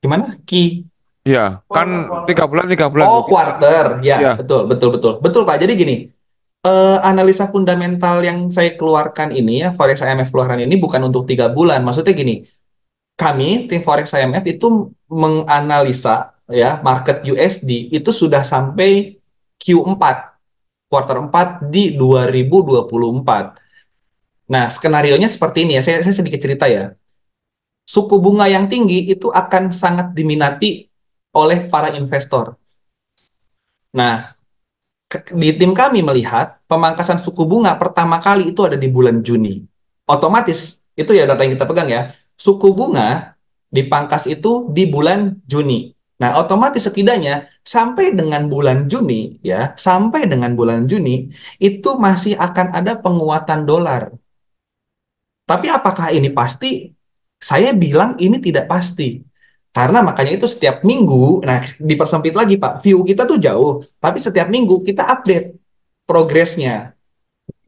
Gimana? Ki? Iya, kan 3 bulan Oh, tuh kita. quarter. Ya, Ya, betul, betul, betul. Betul, Pak. Jadi gini, analisa fundamental yang saya keluarkan ini ya, Forex IMF keluaran ini bukan untuk 3 bulan. Maksudnya gini, kami tim Forex IMF itu menganalisa ya market USD itu sudah sampai Q4, kuartal 4 di 2024. Nah, skenarionya seperti ini ya. Saya sedikit cerita ya. Suku bunga yang tinggi itu akan sangat diminati oleh para investor. Nah, di tim kami melihat pemangkasan suku bunga pertama kali itu ada di bulan Juni. Otomatis, itu ya data yang kita pegang ya. Suku bunga dipangkas itu di bulan Juni. Nah, otomatis setidaknya sampai dengan bulan Juni ya, sampai dengan bulan Juni itu masih akan ada penguatan dolar. Tapi apakah ini pasti? Saya bilang ini tidak pasti. Karena makanya itu setiap minggu, nah dipersempit lagi Pak, view kita tuh jauh. Tapi setiap minggu kita update progresnya.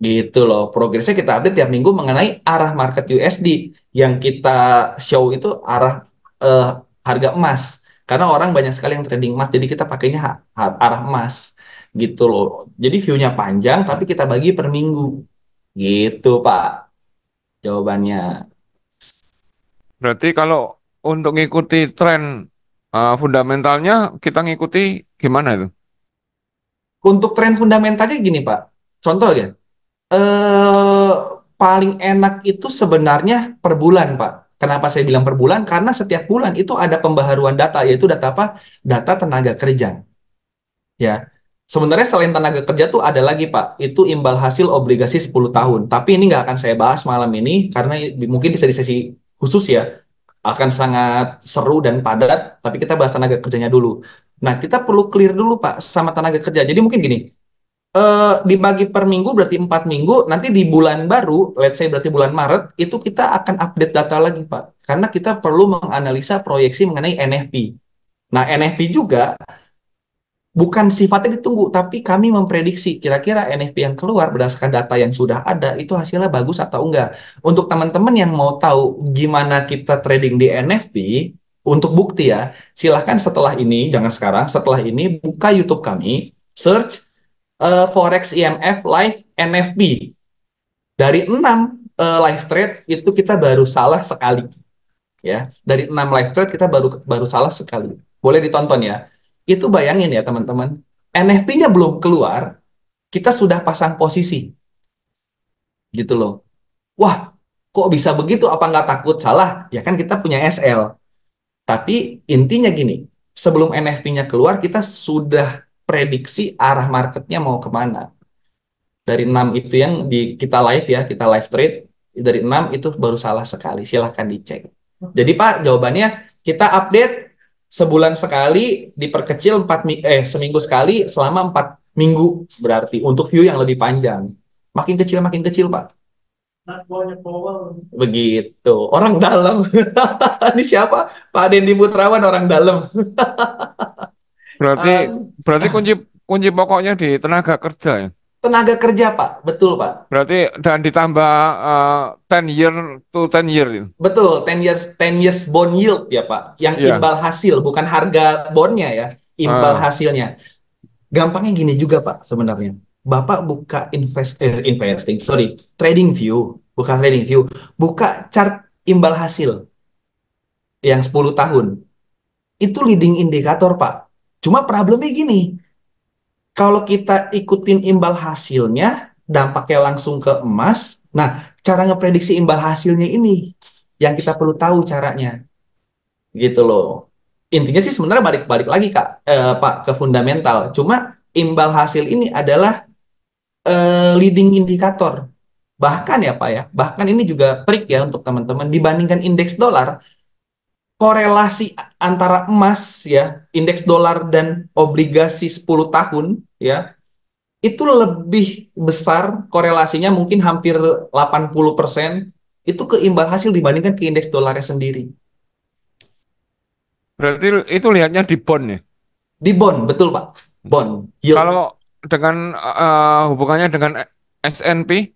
Gitu loh, progresnya kita update tiap minggu mengenai arah market USD. Yang kita show itu arah eh, harga emas. Karena orang banyak sekali yang trading emas, jadi kita pakainya arah emas. Gitu loh. Jadi view-nya panjang, tapi kita bagi per minggu. Gitu Pak, jawabannya. berarti kalau untuk ngikuti tren fundamentalnya, kita ngikuti gimana itu? Untuk tren fundamentalnya gini Pak, contoh ya, eh, paling enak itu sebenarnya per bulan Pak. Kenapa saya bilang per bulan? Karena setiap bulan itu ada pembaharuan data, yaitu data apa? Data tenaga kerja. Ya, sebenarnya selain tenaga kerja tuh ada lagi Pak, itu imbal hasil obligasi 10 tahun. Tapi ini nggak akan saya bahas malam ini, karena mungkin bisa di sesi khusus ya, akan sangat seru dan padat, tapi kita bahas tenaga kerjanya dulu. Nah, kita perlu clear dulu Pak sama tenaga kerja. Jadi mungkin gini, dibagi per minggu berarti 4 minggu, nanti di bulan baru, let's say berarti bulan Maret, itu kita akan update data lagi Pak. Karena kita perlu menganalisa proyeksi mengenai NFP. Nah, NFP juga bukan sifatnya ditunggu, tapi kami memprediksi kira-kira NFP yang keluar berdasarkan data yang sudah ada itu hasilnya bagus atau enggak. Untuk teman-teman yang mau tahu gimana kita trading di NFP, untuk bukti ya, silahkan setelah ini, jangan sekarang, setelah ini buka YouTube kami, search Forex IMF Live NFP. Dari 6 live trade itu kita baru salah sekali. Ya, dari 6 live trade kita baru baru salah sekali. Boleh ditonton ya. Itu bayangin ya teman-teman, NFP-nya belum keluar, kita sudah pasang posisi, gitu loh. Wah, kok bisa begitu? Apa nggak takut salah? Ya kan kita punya SL. Tapi intinya gini, sebelum NFP-nya keluar, kita sudah prediksi arah marketnya mau kemana. Dari 6 itu yang kita live ya, kita live trade, dari 6 itu baru salah sekali. Silahkan dicek. Jadi Pak, jawabannya kita update sebulan sekali, diperkecil seminggu sekali selama 4 minggu berarti untuk view yang lebih panjang. Makin kecil Pak. Begitu. Orang dalam. Ini siapa? Pak Dendi Putrawan, orang dalam. Berarti Um, berarti kunci kunci pokoknya di tenaga kerja ya. Tenaga kerja Pak, betul Pak. Berarti dan ditambah 10 year to 10 year itu. Betul, 10 years bond yield ya Pak. Yang Iya. imbal hasil, bukan harga bondnya ya, imbal Ah, hasilnya. Gampangnya gini juga Pak sebenarnya. Bapak buka investing, sorry, trading view, bukan trading view, buka chart imbal hasil yang 10 tahun. Itu leading indikator Pak. Cuma problemnya gini, kalau kita ikutin imbal hasilnya, dampaknya langsung ke emas. Nah, cara ngeprediksi imbal hasilnya ini yang kita perlu tahu caranya. Gitu loh. Intinya sih sebenarnya balik-balik lagi Kak, Pak, ke fundamental. Cuma imbal hasil ini adalah leading indikator. Bahkan ya Pak ya, bahkan ini juga trik ya untuk teman-teman dibandingkan indeks dolar, korelasi antara emas ya, indeks dolar dan obligasi 10 tahun ya, itu lebih besar korelasinya mungkin hampir 80% itu ke imbal hasil dibandingkan ke indeks dolarnya sendiri. Berarti itu lihatnya di bond ya. Di bond, betul Pak. Bond, yield. Kalau dengan hubungannya dengan S&P,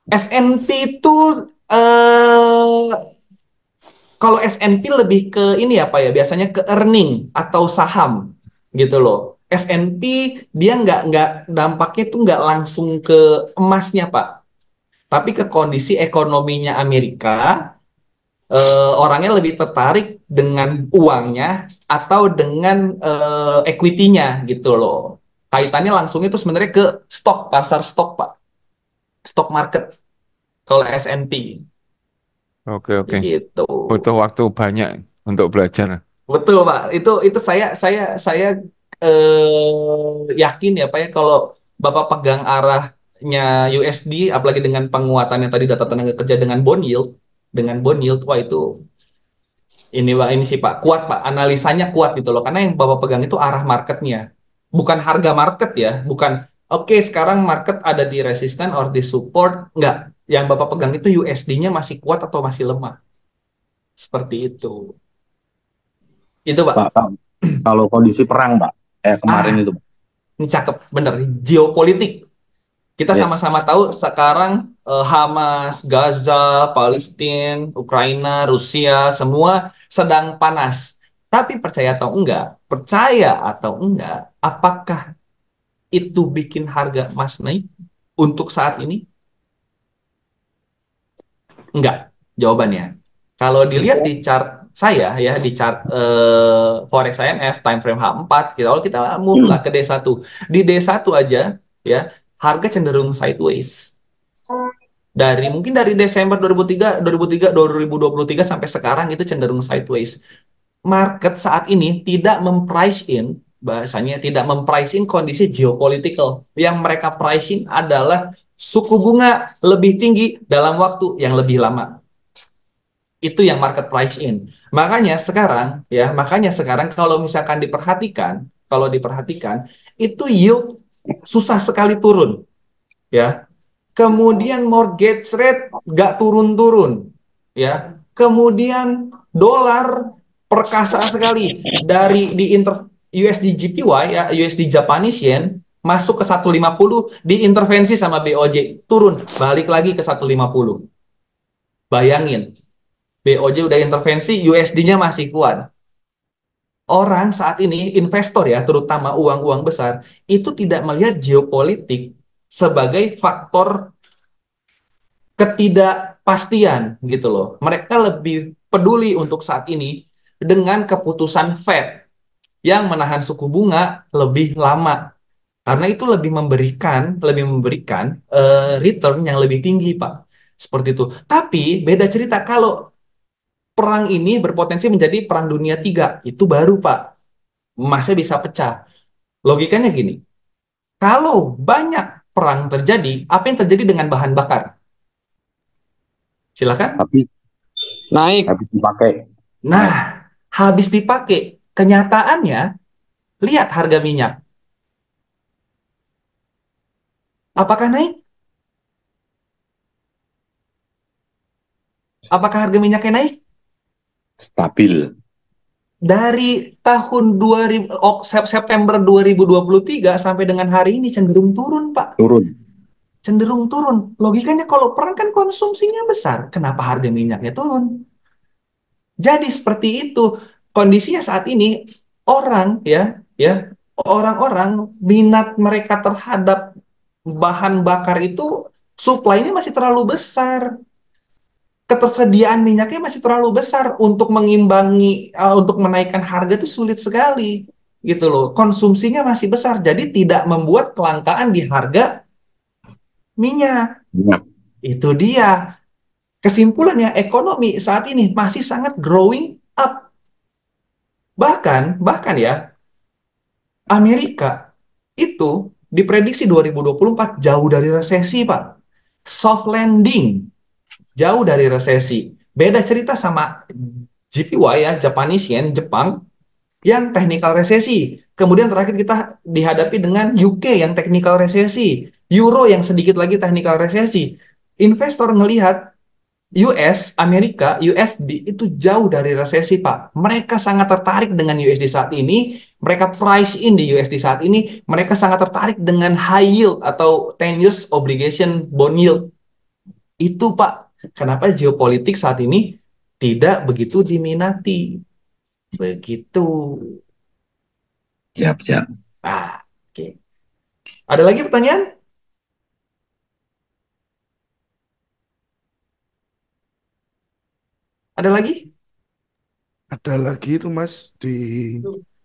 S&P itu eh kalau S&P lebih ke ini ya Pak ya, biasanya ke earning atau saham gitu loh. S&P dia nggak dampaknya tuh nggak langsung ke emasnya Pak, tapi ke kondisi ekonominya Amerika. Orangnya lebih tertarik dengan uangnya atau dengan equity-nya gitu loh. Kaitannya langsung itu sebenarnya ke stok, pasar stok Pak, stock market kalau S&P oke. gitu. Butuh waktu banyak untuk belajar. Betul Pak, itu saya yakin ya Pak ya kalau Bapak pegang arahnya USD, apalagi dengan penguatannya tadi data tenaga kerja dengan bond yield, wah itu ini Pak, ini sih Pak, kuat Pak, analisanya kuat gitu loh, karena yang Bapak pegang itu arah marketnya, bukan harga market ya, bukan oke sekarang market ada di resisten or di support, enggak, yang Bapak pegang itu USD-nya masih kuat atau masih lemah, seperti itu Pak. Pak, kalau kondisi perang, Pak, kemarin Ah, itu, ini cakep, bener, geopolitik. Kita yes. sama-sama tahu sekarang Hamas, Gaza, Palestina, Ukraina, Rusia, semua sedang panas. Tapi percaya atau enggak, apakah itu bikin harga emas naik untuk saat ini? Enggak, jawabannya. Kalau dilihat di chart saya ya, di chart Forex IMF time frame H4, kalau kita move lah ke D1. Di D1 aja ya, harga cenderung sideways. Mungkin dari Desember 2023 sampai sekarang itu cenderung sideways. Market saat ini tidak memprice in, bahasanya tidak memprice in kondisi geopolitical. Yang mereka price in adalah suku bunga lebih tinggi dalam waktu yang lebih lama. Itu yang market price in. Makanya sekarang kalau diperhatikan itu yield susah sekali turun, ya. Kemudian mortgage rate nggak turun-turun, ya. Kemudian dolar perkasa sekali dari USD JPY ya, USD Japanese Yen masuk ke 150, diintervensi sama BOJ, turun balik lagi ke 150. Bayangin, BOJ udah intervensi, USD-nya masih kuat. Orang saat ini, investor ya, terutama uang-uang besar, itu tidak melihat geopolitik sebagai faktor ketidakpastian gitu loh. Mereka lebih peduli untuk saat ini dengan keputusan Fed yang menahan suku bunga lebih lama. Karena itu lebih memberikan return yang lebih tinggi, Pak. Seperti itu. Tapi beda cerita kalau perang ini berpotensi menjadi perang dunia 3. Itu baru, Pak. Masih bisa pecah. Logikanya gini. Kalau banyak perang terjadi, apa yang terjadi dengan bahan bakar? Silakan. Naik. Habis dipakai. Nah, habis dipakai. Kenyataannya, lihat harga minyak. Apakah naik? Apakah harga minyaknya naik? Stabil. Dari tahun September 2023 sampai dengan hari ini cenderung turun, Pak. Cenderung turun. Logikanya kalau perang kan konsumsinya besar. Kenapa harga minyaknya turun? Jadi seperti itu. Kondisinya saat ini orang-orang minat mereka terhadap bahan bakar itu supply-nya masih terlalu besar. Ketersediaan minyaknya masih terlalu besar untuk mengimbangi, untuk menaikkan harga itu sulit sekali, gitu loh. Konsumsinya masih besar, jadi tidak membuat kelangkaan di harga minyak. Itu dia. Kesimpulannya, ekonomi saat ini masih sangat growing up. Bahkan ya, Amerika itu diprediksi 2024 jauh dari resesi, Pak. Soft landing. Jauh dari resesi. Beda cerita sama JPY ya, Japanese Yen, Jepang, yang technical resesi. Kemudian terakhir kita dihadapi dengan UK yang technical resesi. Euro yang sedikit lagi technical resesi. Investor ngelihat Amerika, USD itu jauh dari resesi, Pak. Mereka sangat tertarik dengan USD saat ini, mereka price in di USD saat ini, mereka sangat tertarik dengan high yield atau 10 years obligation bond yield. Itu, Pak, kenapa geopolitik saat ini tidak begitu diminati. Begitu. Siap, siap. Oke. Ada lagi pertanyaan? Ada lagi? Ada lagi itu Mas di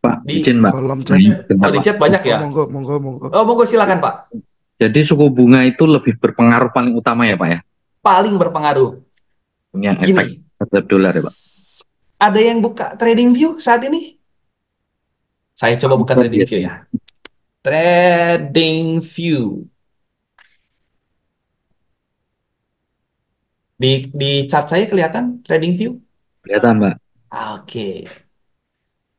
Pak, Di izin Pak. kolom chat. Bentar, Oh, di Pak. chat banyak Oh, ya? monggo, monggo, monggo. Oh, monggo silakan, Pak. Jadi suku bunga itu lebih berpengaruh paling utama ya Pak ya? Paling berpengaruh. Punya Gini, efek terhadap dolar ya Pak? ada yang buka trading view saat ini? Saya coba buka trading view ya. Trading view. Di chart saya kelihatan trading view? Kelihatan Pak. Oke.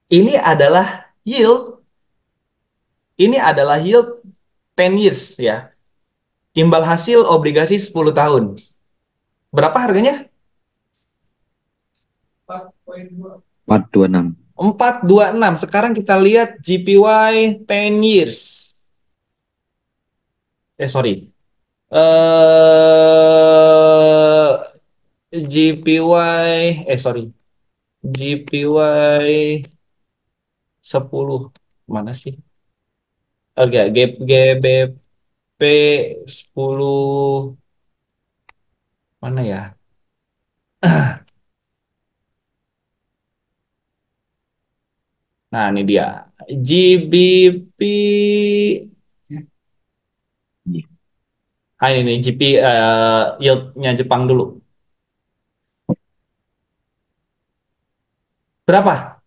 Ini adalah yield. Ini adalah yield 10 years ya. Imbal hasil obligasi 10 tahun. Berapa harganya? 426. 426. Sekarang kita lihat GPY 10 years. Sorry. GPY sorry. GPY 10 mana sih? Oke, GBP 10 mana ya? Nah, ini dia. GBP. Ini nih, GP yield-nya Jepang dulu. Berapa?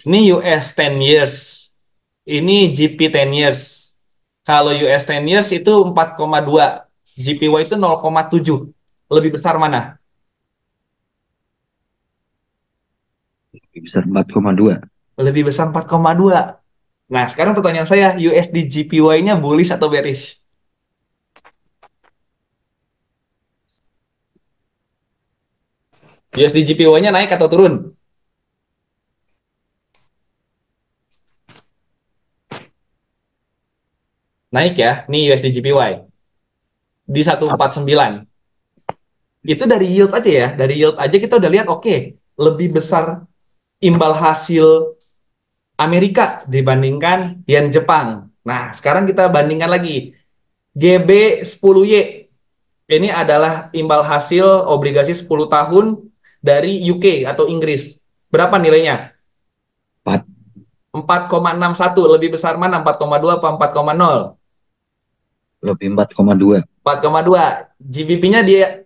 Ini US 10 years. Ini GP 10 years. Kalau US 10 years itu 4,2. GPY itu 0,7. Lebih besar mana? Lebih besar 4,2. Lebih besar 4,2. Nah, sekarang pertanyaan saya, USD GPY-nya bullish atau bearish? USD GPY-nya naik atau turun? Naik ya, nih USD GPY. Di 149. Itu dari yield aja ya. Dari yield aja kita udah lihat, oke, lebih besar imbal hasil Amerika dibandingkan yen Jepang. Nah, sekarang kita bandingkan lagi. GB10Y. Ini adalah imbal hasil obligasi 10 tahun dari UK atau Inggris. Berapa nilainya? 4. 4,61. Lebih besar mana? 4,2 apa 4,0? Lebih 4,2. 4,2. GBP-nya dia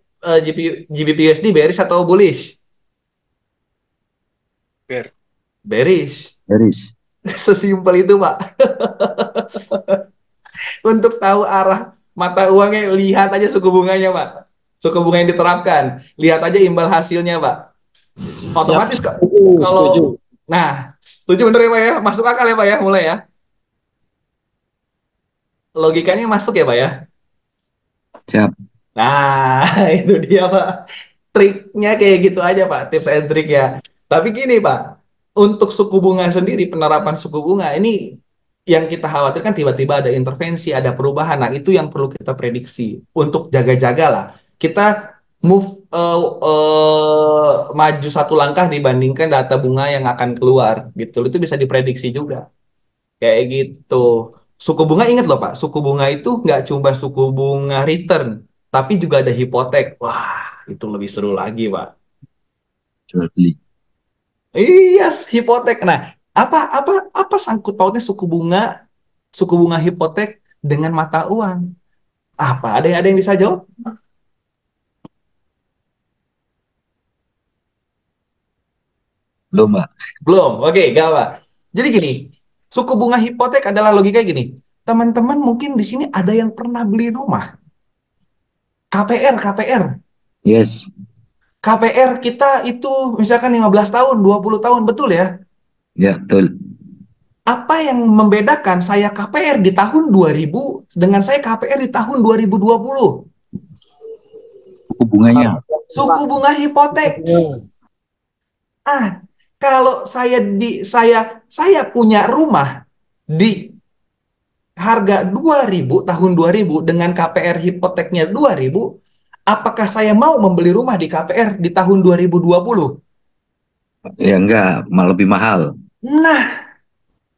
GBP USD bearish atau bullish? Bearish. Bearish. Sesimpel itu, Pak. Untuk tahu arah mata uangnya, lihat aja suku bunganya, Pak. Suku bunga yang diterapkan. Lihat aja imbal hasilnya, Pak. Otomatis kalau nah, setuju bener ya, Pak ya? Masuk akal ya, Pak ya? Mulai ya. Logikanya masuk ya, Pak ya? Siap. Nah, itu dia, Pak. Triknya kayak gitu aja, Pak. Tips and trik ya. Tapi gini, Pak. Untuk suku bunga sendiri, penerapan suku bunga ini yang kita khawatirkan tiba-tiba ada intervensi, ada perubahan. Nah, itu yang perlu kita prediksi. Untuk jaga-jaga lah. Kita move maju satu langkah dibandingkan data bunga yang akan keluar. Gitu. Itu bisa diprediksi juga. Kayak gitu. Suku bunga, ingat loh Pak, suku bunga itu nggak cuma suku bunga return, tapi juga ada hipotek. Wah, itu lebih seru lagi, Pak. Jual beli. Iya, hipotek. Nah, apa sangkut pautnya suku bunga hipotek dengan mata uang? Apa? Ada yang bisa jawab? Belum Pak. Belum. Oke, gak apa. Jadi gini, suku bunga hipotek adalah logika gini. Teman-teman mungkin di sini ada yang pernah beli rumah. KPR. Yes. KPR kita itu misalkan 15 tahun, 20 tahun, betul ya? Ya, betul. Apa yang membedakan saya KPR di tahun 2000 dengan saya KPR di tahun 2020? suku bunganya. Suku bunga hipotek. Ah, kalau saya punya rumah di harga 2000 tahun 2000 dengan KPR hipoteknya 2000, apakah saya mau membeli rumah di KPR di tahun 2020? Ya enggak, malah lebih mahal. Nah,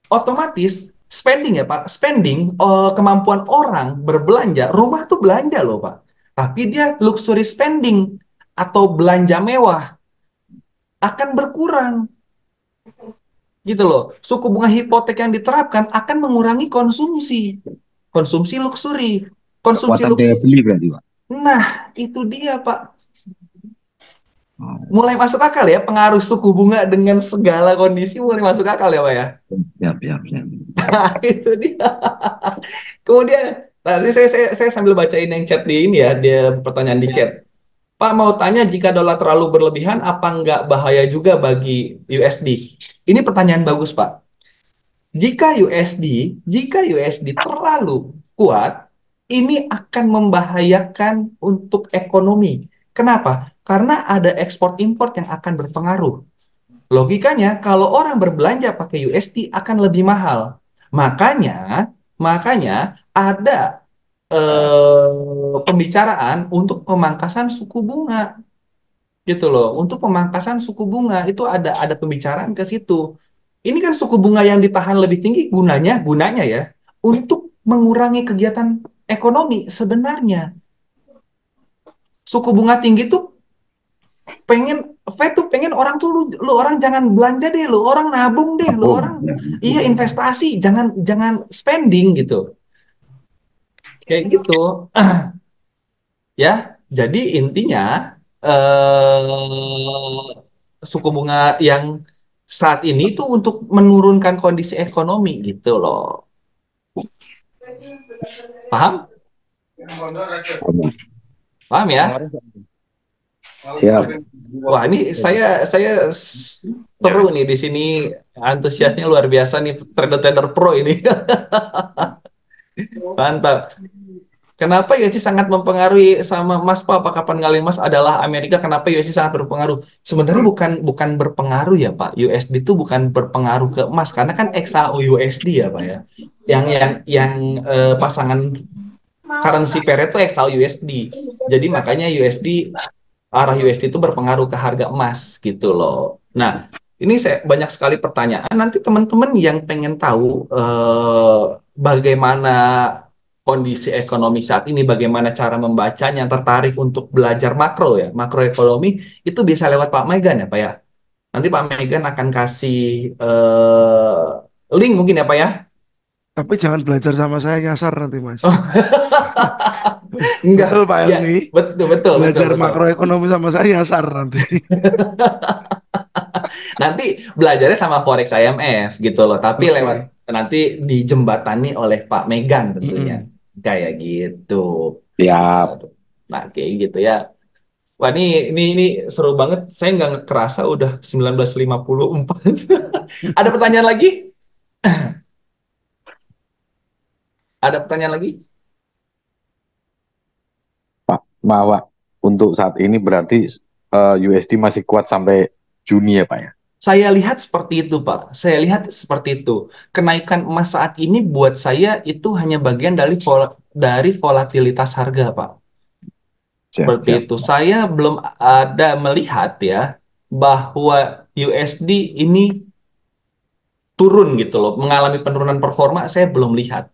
otomatis spending ya Pak, spending kemampuan orang berbelanja, rumah tuh belanja loh Pak. Tapi dia luxury spending atau belanja mewah akan berkurang gitu loh. Suku bunga hipotek yang diterapkan akan mengurangi konsumsi, konsumsi luxury, konsumsi Kekuatan daya luxury. beli berarti, Pak. Nah, itu dia Pak. Oh, Mulai masuk akal ya, pengaruh suku bunga dengan segala kondisi mulai masuk akal ya Pak ya. siap, siap, siap. Nah, itu dia. Kemudian tadi saya sambil bacain yang chat di ini ya, dia pertanyaan di chat. Pak mau tanya, jika dolar terlalu berlebihan, apa nggak bahaya juga bagi USD? Ini pertanyaan bagus, Pak. Jika USD terlalu kuat, ini akan membahayakan untuk ekonomi. Kenapa? Karena ada ekspor impor yang akan berpengaruh. Logikanya, kalau orang berbelanja pakai USD akan lebih mahal. Makanya, makanya ada pembicaraan untuk pemangkasan suku bunga, gitu loh. Untuk pemangkasan suku bunga itu ada pembicaraan ke situ. Ini kan suku bunga yang ditahan lebih tinggi gunanya ya untuk mengurangi kegiatan ekonomi sebenarnya. Suku bunga tinggi tuh Fed tuh pengen orang tuh lu orang jangan belanja deh, lu orang nabung deh, lu Oh, orang ya. iya investasi, jangan jangan spending gitu. Kayak gitu. Ya, jadi intinya suku bunga yang saat ini tuh untuk menurunkan kondisi ekonomi gitu loh. Paham? Paham ya? Siap. Wah, ini saya seru nih di sini, antusiasnya luar biasa nih, trader-trader pro ini. Mantap. Kenapa USD sangat mempengaruhi sama Mas Pak? Apa kapan kali Mas adalah Amerika? Kenapa USD sangat berpengaruh? Sebenarnya bukan berpengaruh ya Pak. USD itu bukan berpengaruh ke emas karena kan XAU USD ya Pak ya. Yang pasangan currency pair itu XAU USD. Jadi makanya arah USD itu berpengaruh ke harga emas gitu loh. Nah, ini saya banyak sekali pertanyaan. Nanti teman-teman yang pengen tahu bagaimana kondisi ekonomi saat ini, bagaimana cara membacanya, tertarik untuk belajar makro ya, makroekonomi, itu bisa lewat Pak Megan ya Pak ya. Nanti Pak Megan akan kasih link mungkin ya Pak ya. Tapi jangan belajar sama saya nyasar nanti, Mas. Oh, enggak, Betul, Pak ya Helmi. betul betul betul Belajar betul. makroekonomi sama saya nyasar nanti. Nanti belajarnya sama Forex IMF gitu loh, tapi lewat nanti dijembatani oleh Pak Megan tentunya. Mm-mm. Kayak gitu. Siap. Nah, kayak gitu ya. Wah, ini seru banget. Saya nggak kerasa udah 19.54. Ada pertanyaan lagi? Ada pertanyaan lagi? Pak, Pak, untuk saat ini berarti USD masih kuat sampai Juni ya Pak ya? Saya lihat seperti itu, Pak. Saya lihat seperti itu. Kenaikan emas saat ini buat saya itu hanya bagian dari volatilitas harga, Pak. Siap, Seperti siap. itu. Saya belum ada melihat ya bahwa USD ini turun gitu loh, mengalami penurunan performa. Saya belum lihat.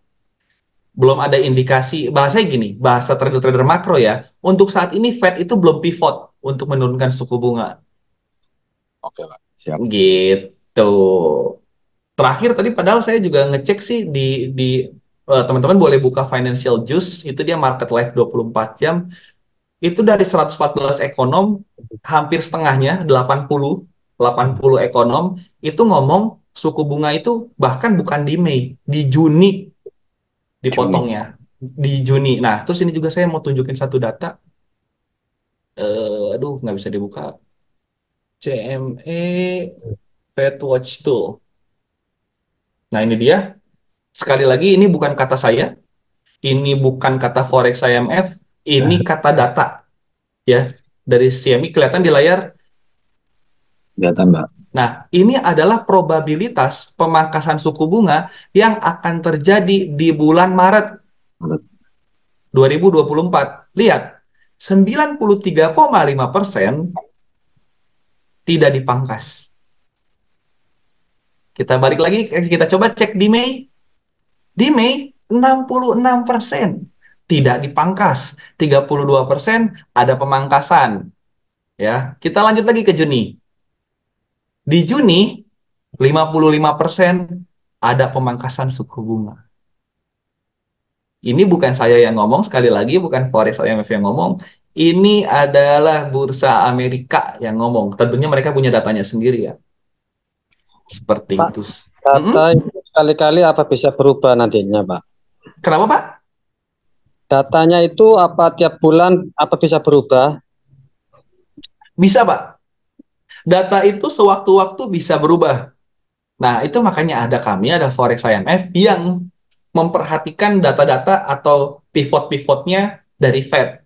Belum ada indikasi. Bahasanya gini, bahasa trader-trader makro ya. Untuk saat ini Fed itu belum pivot untuk menurunkan suku bunga. Oke Pak, siap. Gitu. Terakhir tadi padahal saya juga ngecek sih di teman-teman boleh buka Financial Juice, itu dia market live 24 jam. Itu dari 114 ekonom, hampir setengahnya 80 ekonom itu ngomong suku bunga itu bahkan bukan di Mei, di Juni dipotongnya. Di Juni. Nah, terus ini juga saya mau tunjukin satu data. Aduh, nggak bisa dibuka. CME Fed Watch Tool. Nah, ini dia. Sekali lagi, ini bukan kata saya. Ini bukan kata Forex IMF. Ini kata data. Ya, dari CME kelihatan di layar. Kelihatan, Pak. Nah, ini adalah probabilitas pemangkasan suku bunga yang akan terjadi di bulan Maret 2024. Lihat, 93,5% tidak dipangkas. Kita balik lagi, kita coba cek di Mei. Di Mei, 66% tidak dipangkas. 32% ada pemangkasan. Ya, kita lanjut lagi ke Juni. Di Juni, 55% ada pemangkasan suku bunga. Ini bukan saya yang ngomong, sekali lagi bukan Forex IMF yang ngomong. Ini adalah Bursa Amerika yang ngomong. Tentunya mereka punya datanya sendiri ya. Seperti Pak, itu. data itu sekali-kali apa bisa berubah nantinya, Pak? Kenapa, Pak? Datanya itu apa tiap bulan apa bisa berubah? Bisa, Pak. Data itu sewaktu-waktu bisa berubah. Nah, itu makanya ada kami, ada Forex IMF yang memperhatikan data-data atau pivot-pivotnya dari Fed.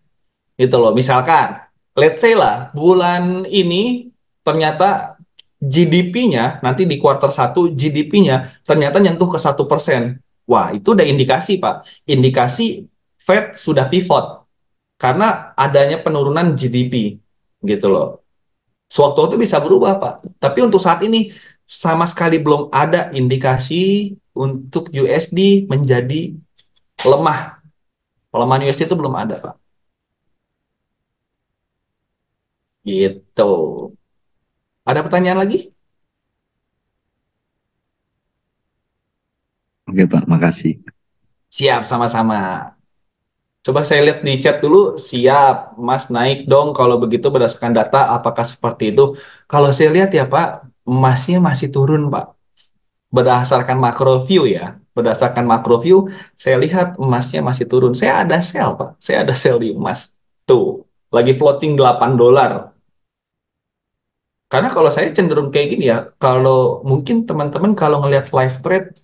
Gitu loh. Misalkan, let's say lah, bulan ini ternyata GDP-nya, nanti di kuartal 1, GDP-nya ternyata nyentuh ke 1%. Wah, itu udah indikasi, Pak. Indikasi Fed sudah pivot. Karena adanya penurunan GDP. Gitu loh. Sewaktu-waktu bisa berubah, Pak. Tapi untuk saat ini, sama sekali belum ada indikasi untuk USD menjadi lemah. Pelemahan USD itu belum ada, Pak. Gitu. Ada pertanyaan lagi? Oke, Pak. Makasih. Siap, sama-sama. Coba saya lihat di chat dulu. Siap, Mas naik dong. Kalau begitu berdasarkan data, apakah seperti itu? Kalau saya lihat ya, Pak, emasnya masih turun, Pak. Berdasarkan macro view ya. Berdasarkan macro view, saya lihat emasnya masih turun. Saya ada sell, Pak. Saya ada sell di emas. Tuh, lagi floating $8. Karena kalau saya cenderung kayak gini ya, kalau mungkin teman-teman kalau ngelihat live trade,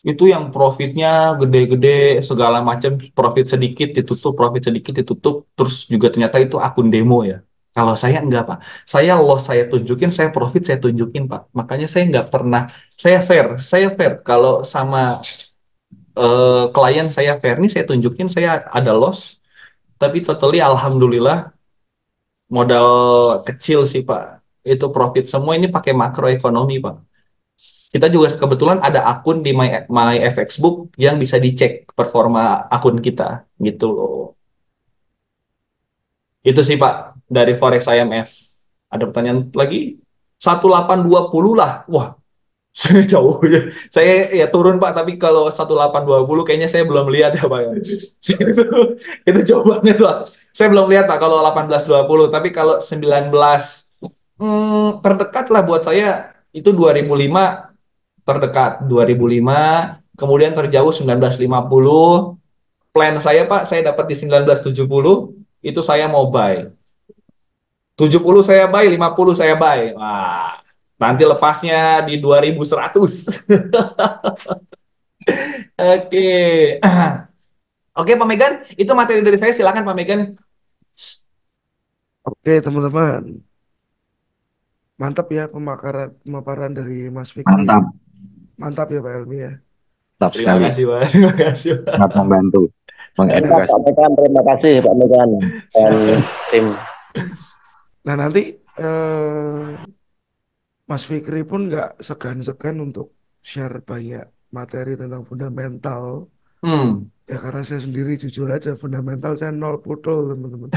itu yang profitnya gede-gede, segala macam, profit sedikit ditutup, profit sedikit ditutup, terus juga ternyata itu akun demo ya. Kalau saya enggak, Pak. Saya loss saya tunjukin, saya profit saya tunjukin, Pak. Makanya saya nggak pernah, saya fair. Kalau sama klien saya fair nih, saya tunjukin saya ada loss, tapi totally alhamdulillah modal kecil sih, Pak. Itu profit semua ini pakai makroekonomi, Pak. Kita juga kebetulan ada akun di MyFXbook yang bisa dicek performa akun kita, gitu loh. Itu sih Pak dari Forex IMF. Ada pertanyaan lagi? 1820 lah. Wah, saya jauh ya. Saya ya turun Pak, tapi kalau 1820 kayaknya saya belum lihat ya Pak. Itu jawabannya tuh. Saya belum lihat Pak kalau 1820, tapi kalau 19 terdekat lah buat saya itu 2005 terdekat 2005, kemudian terjauh 1950. Plan saya Pak, saya dapat di 1970, itu saya mau buy. 70 saya buy, 50 saya buy. Wah, nanti lepasnya di 2100. Oke. Oke, Pak Megan, itu materi dari saya. Silakan Pak Megan. Oke, teman-teman. Mantap ya pemaparan dari Mas Fikri. Mantap. Mantap ya Pak Elmi ya. Mantap Terima sekali. kasih, Pak. Terima kasih, Pak. Sangat membantu. Mengedukasi. Pak Megan, terima kasih Pak Megan dan tim. Nah nanti Mas Fikri pun nggak segan-segan untuk share banyak materi tentang fundamental. Ya karena saya sendiri jujur aja fundamental saya nol putol teman-teman.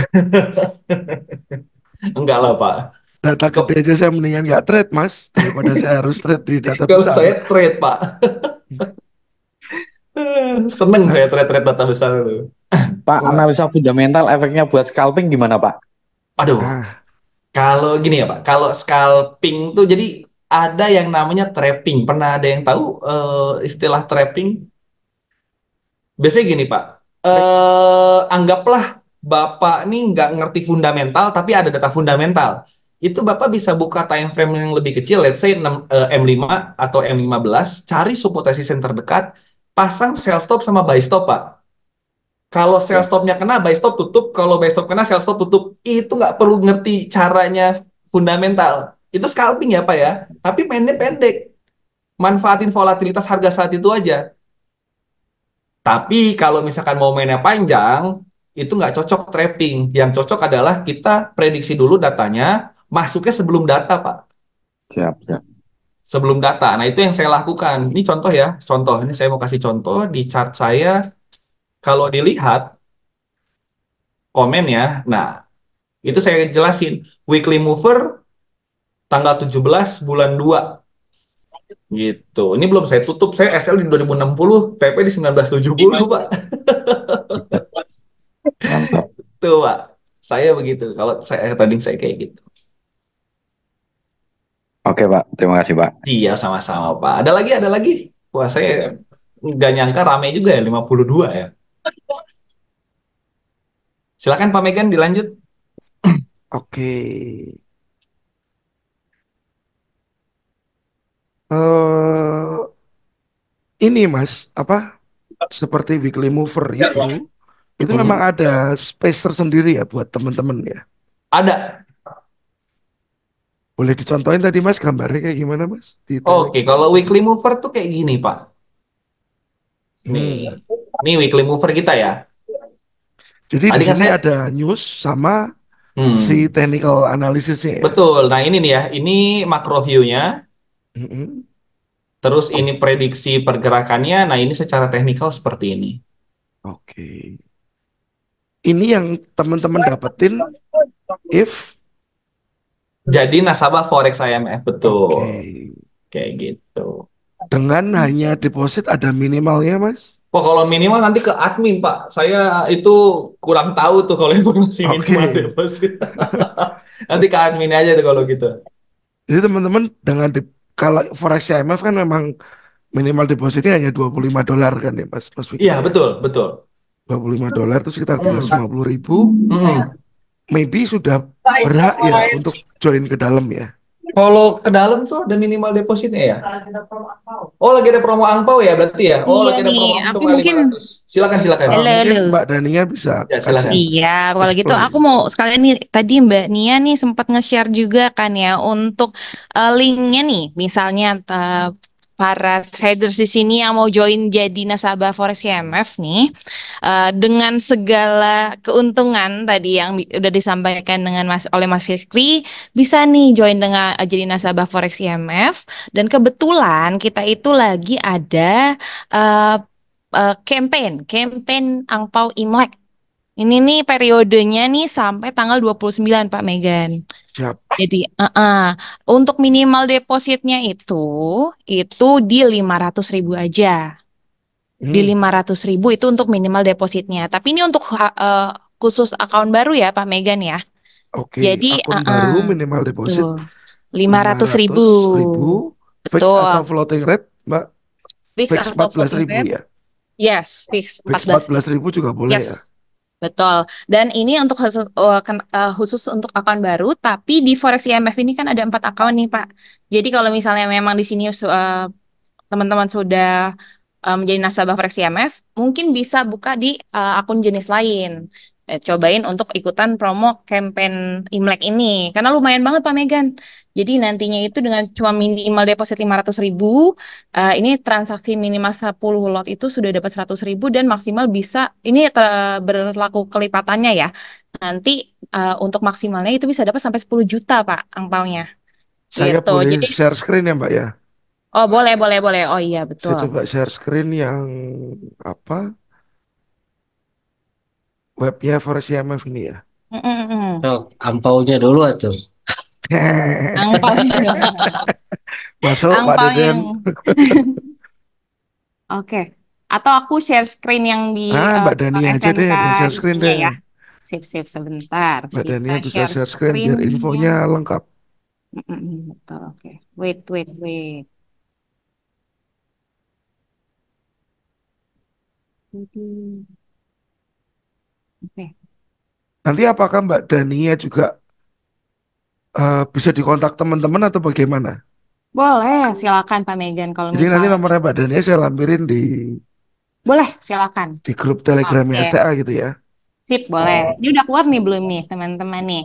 Enggak lah, Pak. Data gede aja saya mendingan nggak trade Mas daripada saya harus trade di data Kalau besar. saya trade, Pak. Seneng saya trade data besar itu. Pak, analisa fundamental efeknya buat scalping gimana Pak? Aduh, kalau gini ya Pak, kalau scalping tuh jadi ada yang namanya trapping. Pernah ada yang tahu istilah trapping? Biasanya gini Pak, anggaplah Bapak nih nggak ngerti fundamental, tapi ada data fundamental. Itu Bapak bisa buka time frame yang lebih kecil, let's say M5 atau M15, cari support resistance terdekat, pasang sell stop sama buy stop Pak. Kalau sell stopnya kena, buy stop tutup. Kalau buy stop kena, sell stop tutup. Itu nggak perlu ngerti caranya fundamental. Itu scalping ya Pak ya. Tapi mainnya pendek. Manfaatin volatilitas harga saat itu aja. Tapi kalau misalkan mau mainnya panjang, itu nggak cocok trapping. Yang cocok adalah kita prediksi dulu datanya, masuknya sebelum data Pak. Siap, siap. Sebelum data. Nah itu yang saya lakukan. Ini contoh ya. Contoh. Ini saya mau kasih contoh di chart saya. Kalau dilihat komen ya. Nah, itu saya jelasin. Weekly mover tanggal 17 bulan 2 gitu. Ini belum saya tutup. Saya SL di 2060, TP di 1970, Pak. Mantap. Tuh, Pak. Saya begitu. Kalau saya tadi saya kayak gitu. Oke, Pak. Terima kasih, Pak. Iya, sama-sama, Pak. Ada lagi, ada lagi. Wah, saya nggak nyangka rame juga ya, 52 ya. Silakan Pak Megan dilanjut. Oke. eh ini Mas, apa? Seperti weekly mover itu memang Mhm. ada space tersendiri ya buat teman-teman ya. Ada. Boleh dicontohin tadi Mas gambarnya kayak gimana Mas? Di Oke, kalau weekly mover tuh kayak gini, Pak. Nih, Hmm. ini weekly mover kita ya. Jadi di Tadi kan sini saya, ada news sama si hmm, technical analisisnya ya. betul. Nah ini nih ya, ini macro view-nya. Mm-mm. Terus ini prediksi pergerakannya. Nah ini secara teknikal seperti ini. Oke. Ini yang teman-teman dapetin if Jadi nasabah Forex IMF betul. oke. Kayak gitu. Dengan hanya deposit ada minimalnya Mas. Wah kalau minimal nanti ke admin Pak. Saya itu kurang tahu tuh kalau informasi minimal Oke. deposit. Nanti ke admin aja tuh kalau gitu. Jadi teman-teman kalau Forex IMF kan memang minimal depositnya hanya $25 kan ya Mas Vicky Iya ya. betul betul. $25 itu sekitar Hmm. 350.000. Hmm. Maybe sudah berhak ya untuk join ke dalam ya. Kalau ke dalam tuh ada minimal depositnya ya? Oh, lagi ada promo angpau ya berarti ya? Oh, Iya lagi ada nih, promo aku angpau mungkin 500. Silakan, silakan. halo Mungkin halo. Mbak Dania bisa Ya, kasih silakan. Iya, kalau gitu explain. aku mau sekalian nih, tadi Mbak Nia nih sempat nge-share juga kan ya untuk linknya nih, misalnya para traders di sini yang mau join jadi nasabah Forex IMF nih, dengan segala keuntungan tadi yang udah disampaikan dengan oleh Mas Fikri, bisa nih join dengan jadi nasabah Forex IMF, dan kebetulan kita itu lagi ada uh, campaign Angpau Imlek. Ini nih periodenya nih sampai tanggal 29 Pak Megan. Siap. Jadi, untuk minimal depositnya itu di 500.000 aja. Di Hmm. 500.000 itu untuk minimal depositnya. Tapi ini untuk khusus akun baru ya Pak Megan ya. Oke, Jadi, akun baru minimal deposit betul. 500.000. 500.000 fix Betul. atau floating rate Mbak? Fix Fix atau 14.000 floating rate? ya. Yes, fix Fix 14.000. 14.000 juga boleh Yes. ya. Betul. Dan ini untuk khusus untuk akun baru, tapi di Forex IMF ini kan ada 4 akun nih, Pak. Jadi kalau misalnya memang di sini teman-teman sudah menjadi nasabah Forex IMF, mungkin bisa buka di akun jenis lain. Cobain untuk ikutan promo campaign Imlek ini. Karena lumayan banget, Pak Megan. Jadi nantinya itu dengan cuma minimal deposit 500.000, ini transaksi minimal 10 lot itu sudah dapat 100.000 dan maksimal bisa, ini berlaku kelipatannya ya. Nanti untuk maksimalnya itu bisa dapat sampai 10 juta Pak angpaunya. Saya Gitu. boleh Jadi, share screen ya Mbak ya. oh boleh, boleh, boleh. Oh iya, Saya betul. coba share screen yang apa? Webnya Forex IMF ini ya. Mm-mm-mm. Tuh, ampaunya dulu tuh. Angpaunya dong. Masuk Pak Angpau Deden. yang... Oke. Atau aku share screen yang di Mbak Dania aja deh SMK yang share screen ininya deh. ya. Sip-sip sebentar. Mbak Kita Dania bisa share share screen biar screen-nya. infonya lengkap. Betul, oke. Wait, wait, wait. Oke. Nanti apakah Mbak Dania juga bisa dikontak teman-teman atau bagaimana? Boleh, silakan Pak Megan kalau Jadi nanti misalnya. nomornya Mbak Dania saya lampirin di Boleh, silakan. di grup Telegramnya Oke, STA gitu ya. sip, boleh. Ini udah keluar nih belum nih, teman-teman nih.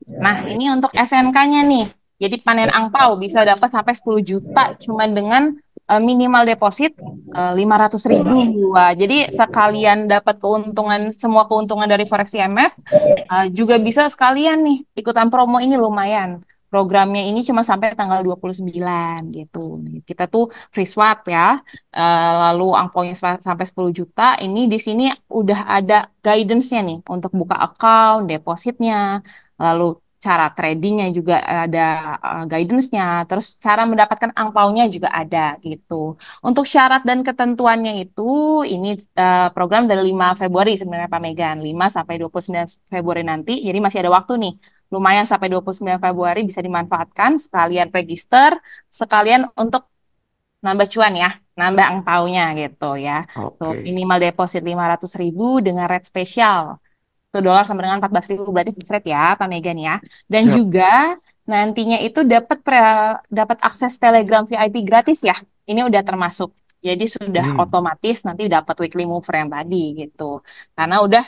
Nah, ini untuk SNK-nya nih. Jadi panen angpau bisa dapat sampai 10 juta cuma dengan minimal deposit 500.000. Wah, jadi sekalian dapat keuntungan, semua keuntungan dari Forex IMF, juga bisa sekalian nih ikutan promo ini lumayan. Programnya ini cuma sampai tanggal 29 gitu. Kita tuh free swap ya. Lalu angpaunya sampai 10 juta. Ini di sini udah ada guidance-nya nih untuk buka account, depositnya, lalu cara tradingnya juga ada guidance-nya, terus cara mendapatkan angpaunya juga ada gitu. Untuk syarat dan ketentuannya itu, ini program dari 5 Februari sebenarnya Pak Megan, 5 sampai 29 Februari nanti, jadi masih ada waktu nih. Lumayan sampai 29 Februari bisa dimanfaatkan, sekalian register, sekalian untuk nambah cuan ya, nambah angpaunya gitu ya. Tuh, Oke, minimal deposit 500.000 dengan rate spesial. $1 sama dengan 14.000 berarti fixed rate ya, Pak Megan ya. Dan siap. juga nantinya itu dapat akses Telegram VIP gratis ya. Ini udah termasuk. Jadi sudah otomatis nanti dapat weekly mover yang tadi gitu. Karena udah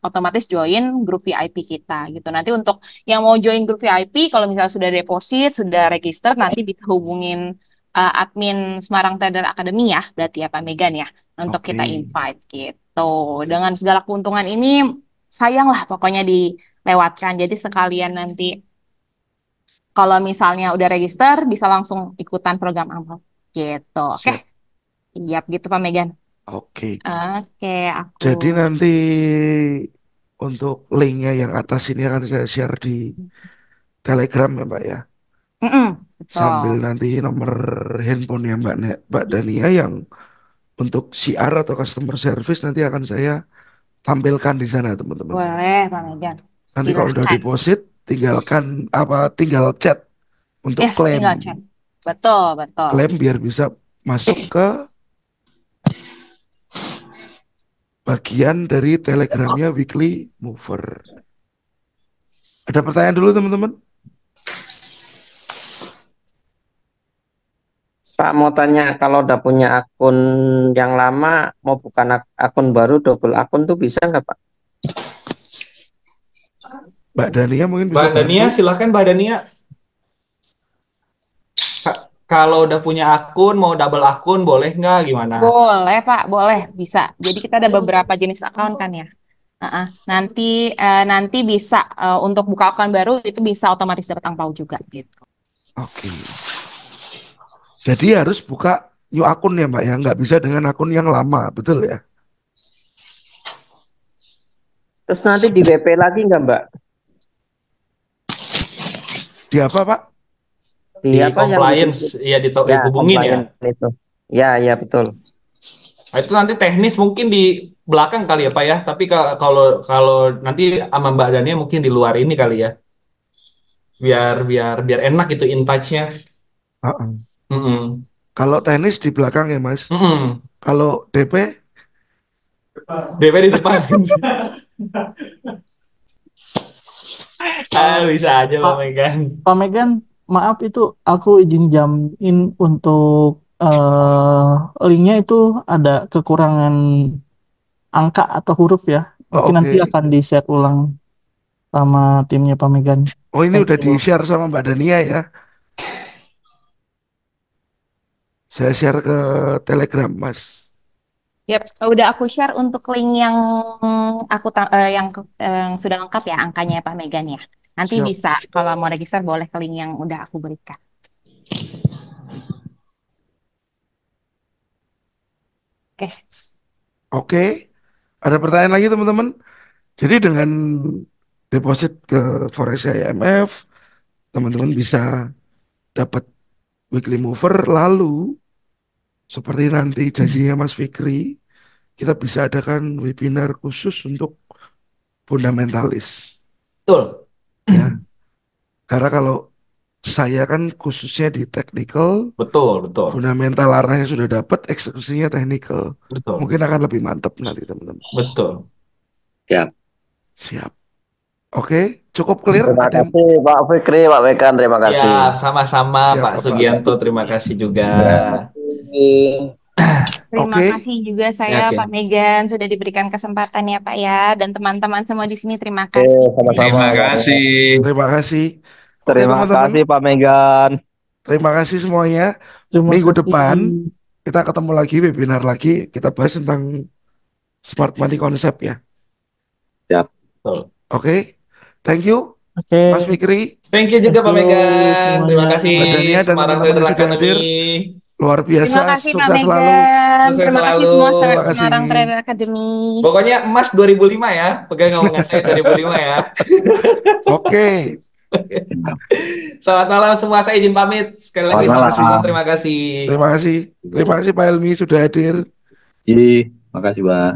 otomatis join grup VIP kita gitu. Nanti untuk yang mau join grup VIP, kalau misalnya sudah deposit, sudah register, nanti bisa hubungin admin Semarang Trader Academy ya, berarti ya Pak Megan ya, untuk Oke, kita invite gitu. Dengan segala keuntungan ini, sayang lah pokoknya dilewatkan. Jadi sekalian nanti kalau misalnya udah register bisa langsung ikutan program Amplop gitu. Oke, siap. siap gitu Pak Megan. Oke. Oke, aku Jadi nanti untuk linknya yang atas ini akan saya share di Telegram ya Mbak ya. Mm-mm, betul. Sambil nanti nomor handphonenya Mbak Dania yang untuk CR atau customer service nanti akan saya tampilkan di sana teman-teman. Boleh Pak Megan. Nanti kalau udah Silahkan. deposit tinggal chat untuk Yes, tinggal chat. Betul, betul. klaim biar bisa masuk ke bagian dari Telegramnya Weekly Mover. Ada pertanyaan dulu teman-teman? Pak mau tanya, kalau udah punya akun yang lama, mau bukan akun baru, double akun tuh bisa nggak Pak? Mbak Dania mungkin bisa Mbak Dania, bantu. silakan Mbak Dania. Kalau udah punya akun, mau double akun, boleh nggak? Gimana? Boleh Pak, boleh, bisa. Jadi kita ada beberapa jenis account kan ya. Nanti bisa untuk buka akun baru itu bisa otomatis dapat angpau juga gitu. Oke. Jadi harus buka new akun ya Mbak ya, nggak bisa dengan akun yang lama, betul ya? Terus nanti di WP lagi nggak Mbak? Di apa Pak? Di apa yang compliance, ya ya, dihubungin ya. compliance itu. Ya betul. Nah, itu nanti teknis mungkin di belakang kali ya Pak ya. Tapi kalau nanti sama Mbak Dania mungkin di luar ini kali ya. Biar enak gitu in touch-nya. Mm-mm. Kalau tenis di belakang ya Mas. Mm-mm. Kalau DP DP di depan. Bisa aja Pak Megan. Pak Megan, maaf itu aku izin jamin untuk linknya itu ada kekurangan angka atau huruf ya. Mungkin nanti oke. akan di-share ulang sama timnya Pak Megan. Oh ini Thank udah you. di-share sama Mbak Dania ya. Saya share ke Telegram Mas. Yap, udah aku share untuk link yang yang sudah lengkap ya angkanya Pak Megan ya. Nanti Siap. bisa kalau mau register boleh ke link yang udah aku berikan. Oke. Oke. Ada pertanyaan lagi teman-teman? Jadi dengan deposit ke Forex IMF, teman-teman bisa dapat weekly mover, lalu seperti nanti janjinya Mas Fikri, kita bisa adakan webinar khusus untuk fundamentalis. Betul. Ya. Karena kalau saya kan khususnya di technical, Betul. fundamental arahnya sudah dapat, eksekusinya technical. Betul. Mungkin akan lebih mantap nanti teman-teman. Betul. Siap. Oke, cukup clear. Terima Ada yang kasih Pak Fikri, Pak Mekan, terima Ya, kasih. sama-sama siap Pak Bapak. Sugianto, terima kasih juga. Terima kasih. Terima Oke, kasih juga Ya, saya oke. Pak Megan sudah diberikan kesempatan ya Pak ya, dan teman-teman semua di sini terima Oke, kasih. sama-sama. Terima kasih. terima kasih. Oke Terima teman-teman, kasih Pak Megan. terima kasih semuanya. Terima Minggu kasih. depan kita ketemu lagi, webinar lagi. Kita bahas tentang smart money concept ya. Siap. Betul. Oke, thank you Oke, Mas Fikri, Thank you juga thank Pak you Megan. Terima semuanya. kasih Mbak Dania, dan Semarang teman-teman Trader yang sudah hadir. Academy. Luar Terima biasa, kasih Pak sukses selalu. Megan. Sukses Terima kasih selalu. semua Terima kasih. Semarang Trader Academy. Pokoknya emas 2005 ya. Pegang omongan saya 2005 ya. Oke, Selamat malam semua. Saya izin pamit. Sekali lagi Selamat selamat malam. malam. Terima kasih. terima kasih. Terima kasih Pak Helmi sudah hadir. Makasih, Pak.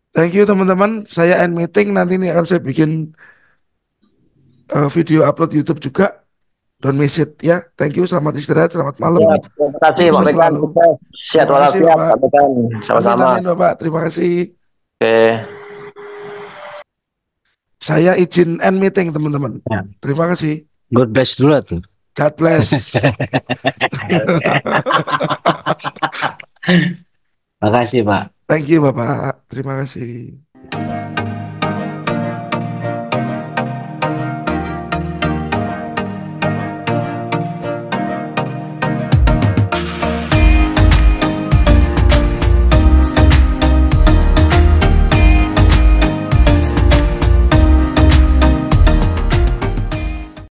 Thank you teman-teman. Saya end meeting. Nanti ini akan saya bikin video upload YouTube juga. Don't miss it ya. Thank you. Selamat istirahat. Selamat malam. Ya, terima kasih Pak Sukses Megan. selalu. Sehat Terima kasih walafiat Bapak. Pak Megan. Amin Sama-sama. amin Bapak. Terima kasih. Oke. Saya izin end meeting teman-teman. Ya. Terima kasih. God bless dulu tuh. God bless. Makasih Pak. Thank you Bapak. Terima kasih.